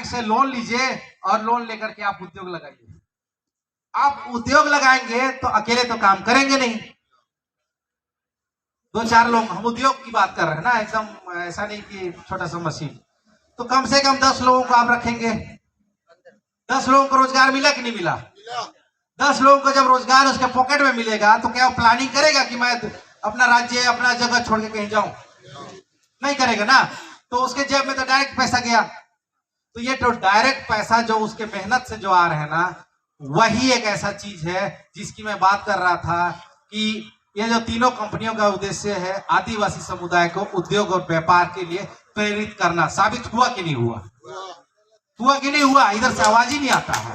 से लोन लीजिए और लोन लेकर के आप उद्योग लगाइए। आप उद्योग लगाएंगे तो अकेले तो काम करेंगे नहीं, 2-4 लोग, हम उद्योग की बात कर रहे हैं ना, एकदम ऐसा नहीं कि छोटा सा मशीन। तो कम से कम 10 लोगों को आप रखेंगे। 10 लोगों को रोजगार मिला कि नहीं मिला? 10 लोगों को जब रोजगार उसके पॉकेट में मिलेगा तो क्या वो प्लानिंग करेगा कि मैं अपना राज्य अपना जगह छोड़ के कहीं जाऊं? नहीं करेगा ना। तो उसके जेब में तो डायरेक्ट पैसा गया। तो ये तो डायरेक्ट पैसा जो उसके मेहनत से जो आ रहे हैं ना, वही एक ऐसा चीज है जिसकी मैं बात कर रहा था कि ये जो तीनों कंपनियों का उद्देश्य है आदिवासी समुदाय को उद्योग और व्यापार के लिए प्रेरित करना। साबित हुआ कि नहीं हुआ? हुआ कि नहीं हुआ? इधर से आवाज ही नहीं आता है,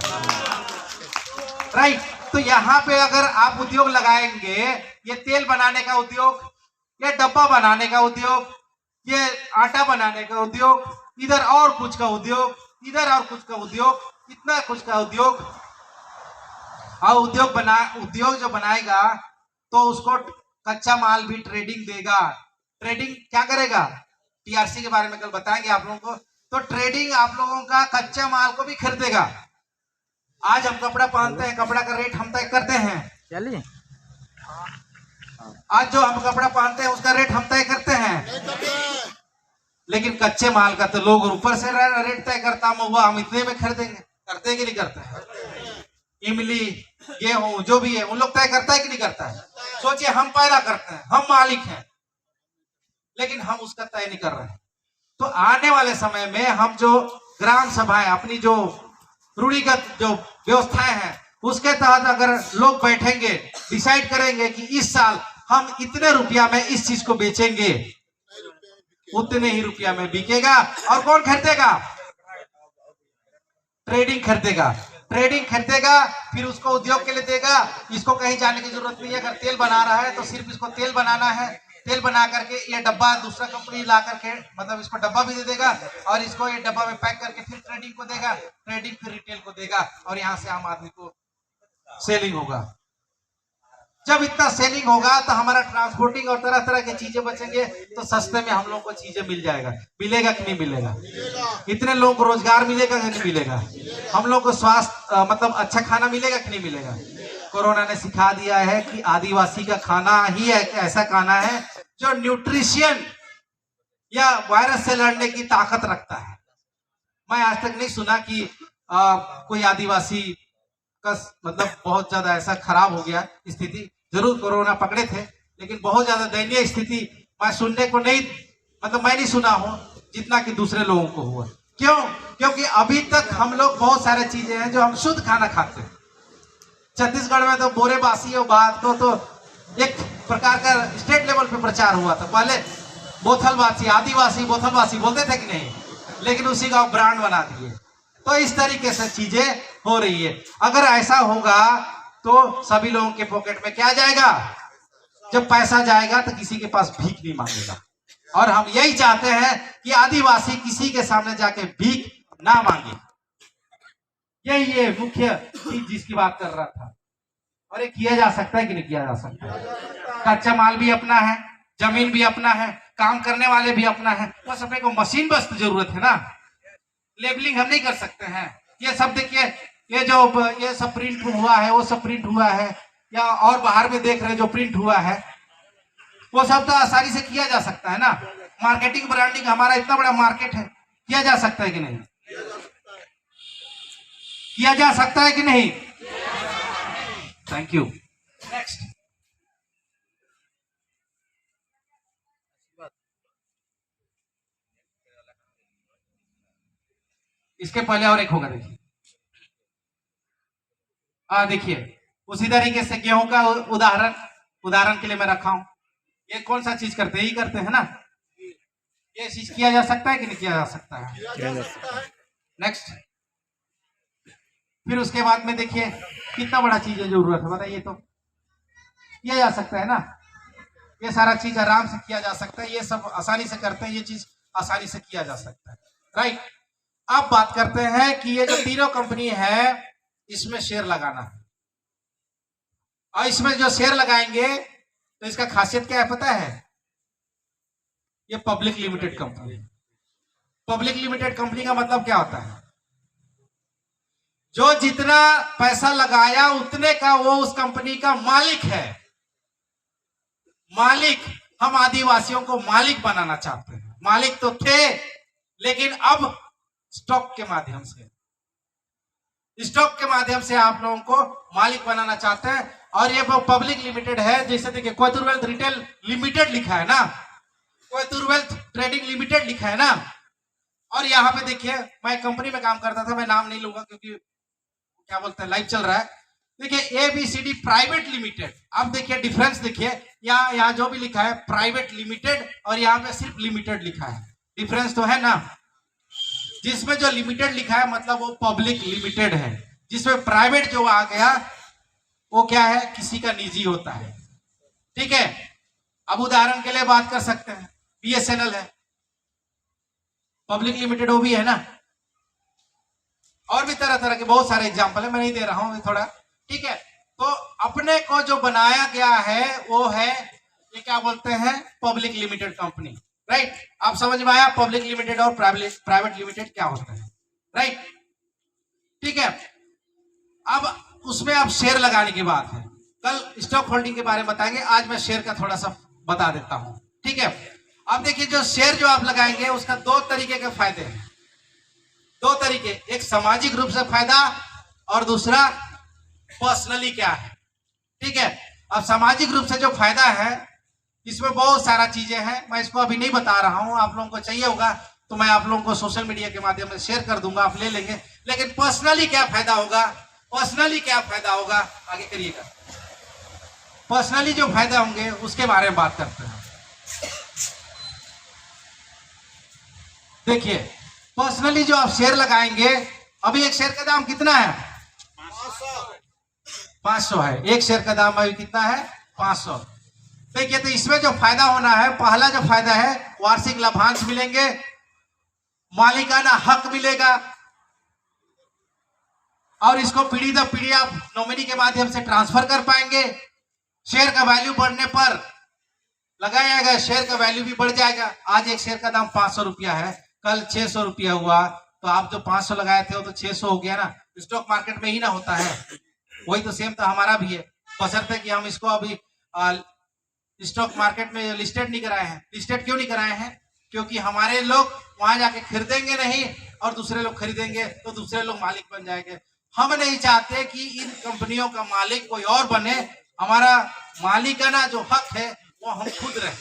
राइट। तो यहाँ पे अगर आप उद्योग लगाएंगे, ये तेल बनाने का उद्योग, ये डब्बा बनाने का उद्योग, ये आटा बनाने का उद्योग, इधर और कुछ का उद्योग, इधर और कुछ का उद्योग, इतना कुछ का उद्योग, और उद्योग जो बनाएगा तो उसको कच्चा माल भी ट्रेडिंग देगा। ट्रेडिंग क्या करेगा? TRC के बारे में कल बताएंगे आप लोगों को। तो ट्रेडिंग आप लोगों का कच्चा माल को भी खरीदेगा। आज हम कपड़ा पहनते हैं, कपड़ा का रेट हम तय करते हैं। चलिए, आज जो हम कपड़ा पहनते हैं उसका रेट हम तय करते हैं, लेकिन कच्चे माल का तो लोग ऊपर से रेट तय करता, महुआ हम इतने में खरीदेंगे, करते हैं कि नहीं करते हैं? इमली, गेहूं जो भी है उन लोग तय करता है कि नहीं करता है? सोचिए, हम पैदा करते हैं, हम मालिक हैं, लेकिन हम उसका तय नहीं कर रहे हैं। तो आने वाले समय में हम जो ग्राम सभाएं, अपनी जो रूढ़िगत जो व्यवस्थाएं हैं, उसके तहत अगर लोग बैठेंगे, डिसाइड करेंगे कि इस साल हम इतने रुपया में इस चीज को बेचेंगे, उतने ही रुपया में बिकेगा। और कौन खरीदेगा? ट्रेडिंग खरीदेगा। ट्रेडिंग खरीदेगा, फिर उसको उद्योग के लिए देगा। इसको कहीं जाने की जरूरत नहीं है। अगर तेल बना रहा है तो सिर्फ इसको तेल बनाना है। तेल बना करके ये डब्बा दूसरा कंपनी ला करके, मतलब इसको डब्बा भी दे देगा और इसको ये डब्बा में पैक करके फिर ट्रेडिंग को देगा, ट्रेडिंग फिर रिटेल को देगा, और यहाँ से आम आदमी को सेलिंग होगा। जब इतना सेलिंग होगा तो हमारा ट्रांसपोर्टिंग और तरह तरह की चीजें बचेंगे, तो सस्ते में हम लोग को चीजें मिल जाएगा। मिलेगा कि नहीं मिलेगा? इतने लोगों को रोजगार मिलेगा कि नहीं मिलेगा? हम लोग को स्वास्थ्य मतलब अच्छा खाना मिलेगा कि नहीं मिलेगा? कोरोना ने सिखा दिया है कि आदिवासी का खाना ही एक ऐसा खाना है जो न्यूट्रिशियन या वायरस से लड़ने की ताकत रखता है। मैं आज तक नहीं सुना कि कोई आदिवासी का मतलब बहुत ज्यादा ऐसा खराब हो गया स्थिति। जरूर कोरोना पकड़े थे, लेकिन बहुत ज्यादा दयनीय स्थिति मैं सुनने को नहीं, मतलब मैं नहीं सुना हूं जितना कि दूसरे लोगों को हुआ। क्यों? क्योंकि अभी तक हम लोग बहुत सारे चीजें हैं जो हम शुद्ध खाना खाते हैं। छत्तीसगढ़ में तो बोरेबासी और बात को तो एक प्रकार का स्टेट लेवल पे प्रचार हुआ था। पहले बोथलवासी, आदिवासी बोथलवासी बोलते थे कि नहीं, लेकिन उसी का ब्रांड बना दिए। तो इस तरीके से चीजें हो रही है। अगर ऐसा होगा तो सभी लोगों के पॉकेट में क्या जाएगा? जब पैसा जाएगा तो किसी के पास भीख नहीं मांगेगा। और हम यही चाहते हैं कि आदिवासी किसी के सामने जाके भीख ना मांगे। यही ये मुख्य चीज जिसकी बात कर रहा था। और ये किया जा सकता है कि नहीं किया जा सकता? कच्चा माल भी अपना है, जमीन भी अपना है, काम करने वाले भी अपना है, बस अपने को मशीन बस जरूरत है ना। लेबलिंग हम नहीं कर सकते हैं। ये सब देखिए, ये जो ये सब प्रिंट हुआ है, वो सब प्रिंट हुआ है, या और बाहर में देख रहे जो प्रिंट हुआ है, वो सब तो आसानी से किया जा सकता है ना। मार्केटिंग ब्रांडिंग हमारा इतना बड़ा मार्केट है, किया जा सकता है कि नहीं? किया जा सकता है कि नहीं? Thank you. नेक्स्ट, इसके पहले और एक होगा, देखिए। देखिए उसी तरीके से गेहूं का उदाहरण के लिए मैं रखा हूं। ये कौन सा चीज करते हैं? ही करते हैं ना। ये चीज किया जा सकता है कि नहीं किया जा सकता है? नेक्स्ट, फिर उसके बाद में देखिए कितना बड़ा चीज है जरूरत है, बताइए तो। किया जा सकता है ना। ये सारा चीज आराम से किया जा सकता है। ये सब आसानी से करते हैं, ये चीज आसानी से किया जा सकता है, राइट। अब बात करते हैं कि ये जो तीनों कंपनी है, इसमें शेयर लगाना है। और इसमें जो शेयर लगाएंगे तो इसका खासियत क्या है पता है? ये public limited company. Public limited company का मतलब क्या होता है? जो जितना पैसा लगाया उतने का वो उस कंपनी का मालिक है। मालिक, हम आदिवासियों को मालिक बनाना चाहते हैं। मालिक तो थे, लेकिन अब स्टॉक के माध्यम से, स्टॉक के माध्यम से आप लोगों को मालिक बनाना चाहते हैं। और ये वो पब्लिक लिमिटेड है। जैसे देखिए कोयतुर वेल्थ रिटेल लिमिटेड लिखा है ना, कोयतुर वेल्थ ट्रेडिंग लिमिटेड लिखा है ना। और यहाँ पे देखिए, मैं कंपनी में काम करता था, मैं नाम नहीं लूंगा क्योंकि क्या बोलते हैं लाइव चल रहा है। देखिए ABCD प्राइवेट लिमिटेड। अब देखिए डिफरेंस देखिए, यहाँ जो भी लिखा है प्राइवेट लिमिटेड और यहाँ पे सिर्फ लिमिटेड लिखा है। डिफरेंस तो है ना। जिसमें जो लिमिटेड लिखा है मतलब वो पब्लिक लिमिटेड है। जिसमें प्राइवेट जो आ गया वो क्या है? किसी का निजी होता है, ठीक है। अब उदाहरण के लिए बात कर सकते हैं, BSNL है, पब्लिक लिमिटेड वो भी है ना। और भी तरह तरह के बहुत सारे एग्जांपल है, मैं नहीं दे रहा हूं थोड़ा, ठीक है। तो अपने को जो बनाया गया है वो है, ये क्या बोलते हैं? Public limited company, right. आप समझ में आया पब्लिक लिमिटेड और प्राइवेट लिमिटेड क्या होता है, राइट, ठीक है। अब उसमें अब शेयर लगाने की बात है। कल स्टॉक होल्डिंग के बारे में बताएंगे, आज मैं शेयर का थोड़ा सा बता देता हूं, ठीक है। अब देखिए जो शेयर जो आप लगाएंगे उसका दो तरीके के फायदे हैं। दो तरीके, एक सामाजिक रूप से फायदा और दूसरा पर्सनली क्या है, ठीक है। अब सामाजिक रूप से जो फायदा है इसमें बहुत सारा चीजें हैं, मैं इसको अभी नहीं बता रहा हूं। आप लोगों को चाहिए होगा तो मैं आप लोगों को सोशल मीडिया के माध्यम से शेयर कर दूंगा, आप ले लेंगे। लेकिन पर्सनली क्या फायदा होगा, पर्सनली क्या फायदा होगा, आगे करिएगा। पर्सनली जो फायदा होंगे उसके बारे में बात करते हैं। देखिए पर्सनली जो आप शेयर लगाएंगे, अभी एक शेयर का दाम कितना है? 500 है। एक शेयर का दाम अभी कितना है? 500। देखिए तो इसमें जो फायदा होना है, पहला जो फायदा है वार्षिक लाभांश मिलेंगे, मालिकाना हक मिलेगा। और इसको पीढ़ी दर पीढ़ी आप नॉमिनी के माध्यम से ट्रांसफर कर पाएंगे। शेयर का वैल्यू बढ़ने पर लगाया गया शेयर का वैल्यू भी बढ़ जाएगा। आज एक शेयर का दाम 500 रुपया है, कल 600 रुपया हुआ, तो आप जो 500 लगाए थे वो तो 600 हो गया ना। स्टॉक मार्केट में ही ना होता है, वही तो सेम तो हमारा भी है, बशर्ते कि हम इसको अभी स्टॉक मार्केट में लिस्टेड नहीं कराए हैं। लिस्टेड क्यों नहीं कराए हैं? क्योंकि हमारे लोग वहां जाके खरीदेंगे नहीं और दूसरे लोग खरीदेंगे तो दूसरे लोग मालिक बन जाएंगे। हम नहीं चाहते कि इन कंपनियों का मालिक कोई और बने। हमारा मालिकाना जो हक है वो हम खुद रहे,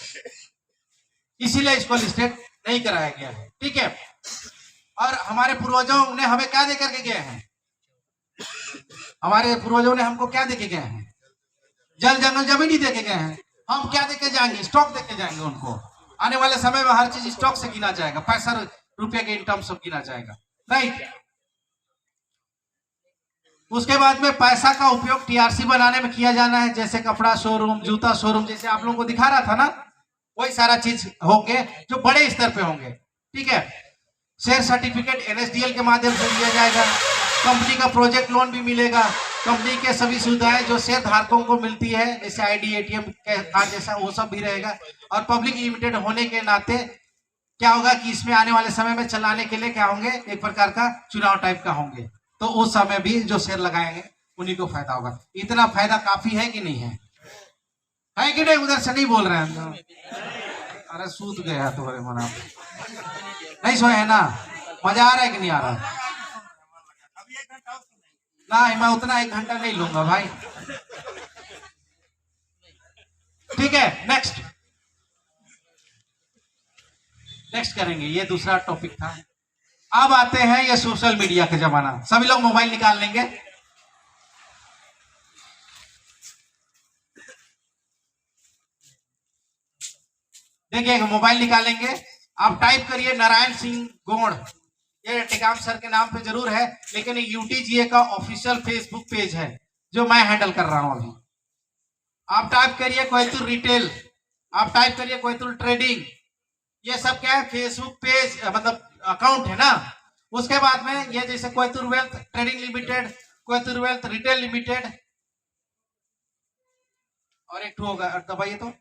इसीलिए इसको लिस्टेड नहीं कराया गया है। ठीक है। और हमारे पूर्वजों ने हमें क्या दे करके गए हैं? हमारे पूर्वजों ने हमको क्या देके गए हैं? जल जंगल जमीन ही देके गए हैं। हम क्या देके जाएंगे? स्टॉक देके जाएंगे उनको। आने वाले समय में हर चीज स्टॉक से गिना जाएगा, पैसा रुपये के इन टर्म्स गिना जाएगा, राइट। उसके बाद में पैसा का उपयोग टीआरसी बनाने में किया जाना है, जैसे कपड़ा शोरूम, जूता शोरूम, जैसे आप लोगों को दिखा रहा था ना, वही सारा चीज होंगे जो बड़े स्तर पे होंगे। ठीक है। शेयर सर्टिफिकेट एनएसडीएल के माध्यम से दिया जाएगा। कंपनी का प्रोजेक्ट लोन भी मिलेगा। कंपनी के सभी सुविधाएं जो शेयर धारकों को मिलती है, जैसे आईडी, एटीएम कार्ड जैसा, वो सब भी रहेगा। और पब्लिक लिमिटेड होने के नाते क्या होगा कि इसमें आने वाले समय में चलाने के लिए क्या होंगे, एक प्रकार का चुनाव टाइप का होंगे, तो उस समय भी जो शेयर लगाएंगे उन्हीं को फायदा होगा। इतना फायदा काफी है कि नहीं है? है कि नहीं? उधर से नहीं बोल रहे हैं। अरे सूत गया तुम्हारे मना, नहीं सोए है ना? मजा आ रहा है कि नहीं आ रहा? नहीं, मैं उतना 1 घंटा नहीं लूंगा भाई। ठीक है। नेक्स्ट करेंगे, ये दूसरा टॉपिक था। अब आते हैं ये सोशल मीडिया का जमाना। सभी लोग मोबाइल निकाल लेंगे। देखिए, मोबाइल निकालेंगे, आप टाइप करिए नारायण सिंह गोड़। ये टेकाम सर के नाम पे जरूर है, लेकिन ये यूटीजीए का ऑफिशियल फेसबुक पेज है जो मैं हैंडल कर रहा हूं अभी। आप टाइप करिए कोयतुर रिटेल, आप टाइप करिए कोयतुर ट्रेडिंग। ये सब क्या है? फेसबुक पेज, मतलब अकाउंट है ना। उसके बाद में ये जैसे Koytur wealth trading limited, Koytur wealth retail limited, और एक होगा दबाइए तो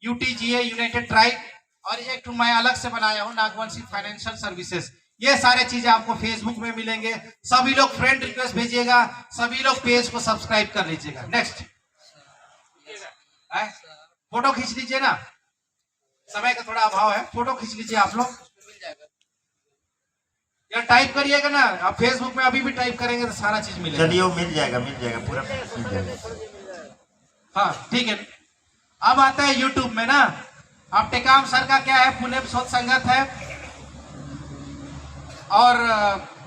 यूटीजीए यूनाइटेड ट्राइब, और एक मैं अलग से बनाया हूं नागवंशी फाइनेंशियल सर्विसेज। ये सारे चीजें आपको फेसबुक में मिलेंगे। सभी लोग फ्रेंड रिक्वेस्ट भेजिएगा, सभी लोग पेज को सब्सक्राइब कर लीजिएगा। नेक्स्ट, फोटो खींच लीजिए ना, समय का थोड़ा अभाव है, फोटो खींच लीजिए आप लोग। या टाइप करिएगा ना, आप फेसबुक में अभी भी टाइप करेंगे तो सारा चीज मिलेगा। चलिए, वो मिल जाएगा पूरा मिल जाएगा। हाँ ठीक है। अब आता है यूट्यूब में ना। अब टेकाम सर का क्या है, पुणे शोध संगत है, और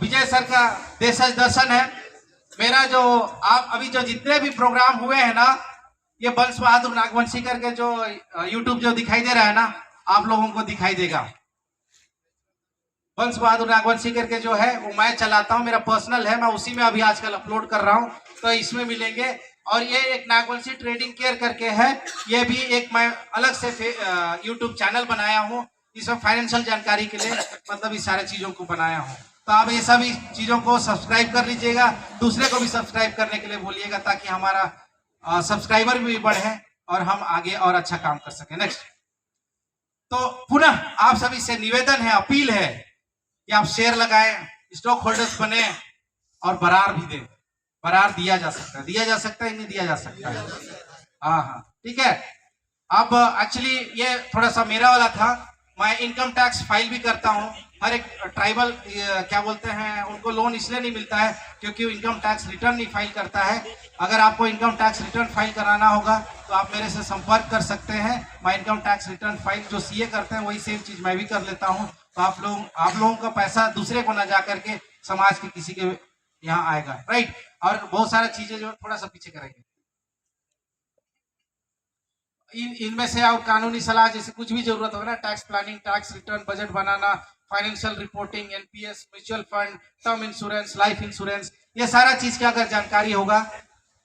विजय सर का देशज दर्शन है। मेरा जो आप अभी जो जितने भी प्रोग्राम हुए हैं ना, ये बंश बहादुर नागवंशी करके जो यूट्यूब जो दिखाई दे रहा है ना, आप लोगों को दिखाई देगा। बंश बहादुर नागवंशी करके जो है वो मैं चलाता हूँ, मेरा पर्सनल है, मैं उसी में अभी आजकल अपलोड कर रहा हूँ, तो इसमें मिलेंगे। और ये एक नागवंशी ट्रेडिंग केयर करके है, ये भी एक मैं अलग से यूट्यूब चैनल बनाया हूँ, इसमें फाइनेंशियल जानकारी के लिए मतलब इस सारे चीजों को बनाया हूँ। तो आप ये सभी चीजों को सब्सक्राइब कर लीजिएगा, दूसरे को भी सब्सक्राइब करने के लिए बोलिएगा, ताकि हमारा सब्सक्राइबर भी बढ़े और हम आगे और अच्छा काम कर सके। नेक्स्ट, तो पुनः आप सभी से निवेदन है, अपील है कि आप शेयर लगाएं, स्टॉक होल्डर्स बने और बरार भी दें। बरार दिया जा सकता है, नहीं दिया जा सकता है। हाँ ठीक है। अब एक्चुअली ये थोड़ा सा मेरा वाला था, मैं इनकम टैक्स फाइल भी करता हूँ। हर एक ट्राइबल क्या बोलते हैं, उनको लोन इसलिए नहीं मिलता है क्योंकि वो इनकम टैक्स रिटर्न नहीं फाइल करता है। अगर आपको इनकम टैक्स रिटर्न फाइल कराना होगा तो आप मेरे से संपर्क कर सकते हैं। मैं इनकम टैक्स रिटर्न फाइल जो सीए करते हैं वही सेम चीज मैं भी कर लेता हूँ। तो आप लोगों का पैसा दूसरे को ना जा करके समाज के किसी के यहाँ आएगा, राइट। और बहुत सारी चीजें जो थोड़ा सा पीछे करेंगे, इनमें से और कानूनी सलाह जैसे कुछ भी जरूरत होगा ना, tax planning, tax return, budget बनाना, financial reporting, NPS, mutual fund, term insurance, life insurance, ये सारा चीज की अगर जानकारी होगा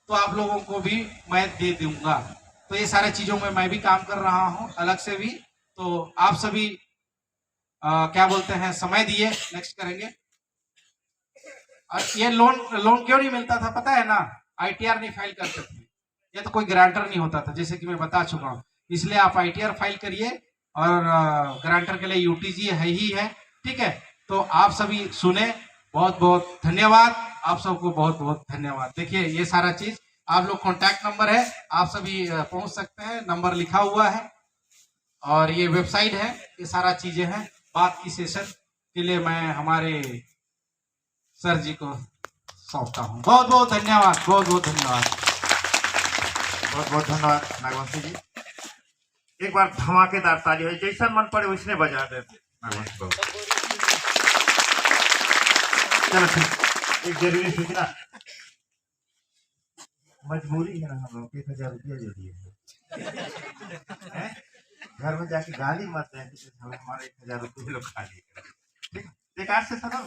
तो आप लोगों को भी मैं दे दूंगा। तो ये सारे चीजों में मैं भी काम कर रहा हूँ अलग से भी। तो आप सभी क्या बोलते हैं, समय दिए। नेक्स्ट करेंगे। और ये लोन क्यों नहीं मिलता था पता है ना? ITR नहीं फाइल करते थे, ये तो कोई गारंटर नहीं होता था, जैसे कि मैं बता चुका हूँ। इसलिए आप ITR फाइल करिए और गारंटर के लिए UTG है ही है, ठीक है। तो आप सभी सुने, बहुत बहुत धन्यवाद, आप सबको बहुत बहुत धन्यवाद। देखिए ये सारा चीज आप लोग कॉन्टैक्ट नंबर है, आप सभी पहुंच सकते हैं, नंबर लिखा हुआ है और ये वेबसाइट है, ये सारा चीजें हैं। बात की सेशन के लिए मैं हमारे सर जी को सौंपता हूँ। बहुत बहुत धन्यवाद, बहुत बहुत धन्यवाद। बहुत बहुत धन्यवाद नागवंशी जी। एक बार धमाकेदार ताली हो, जैसा मन पड़े वैसने बजा देते नागवंशी बाबू। चलो ठीक, एक जरूरी सूचना, मजबूरी है ना, हम लोग 1000 रुपया दे दिए, घर में जाके गाली मत दें कि हमारे 1000 रुपये लोग खा लिए। ठीक, एक आज से सदा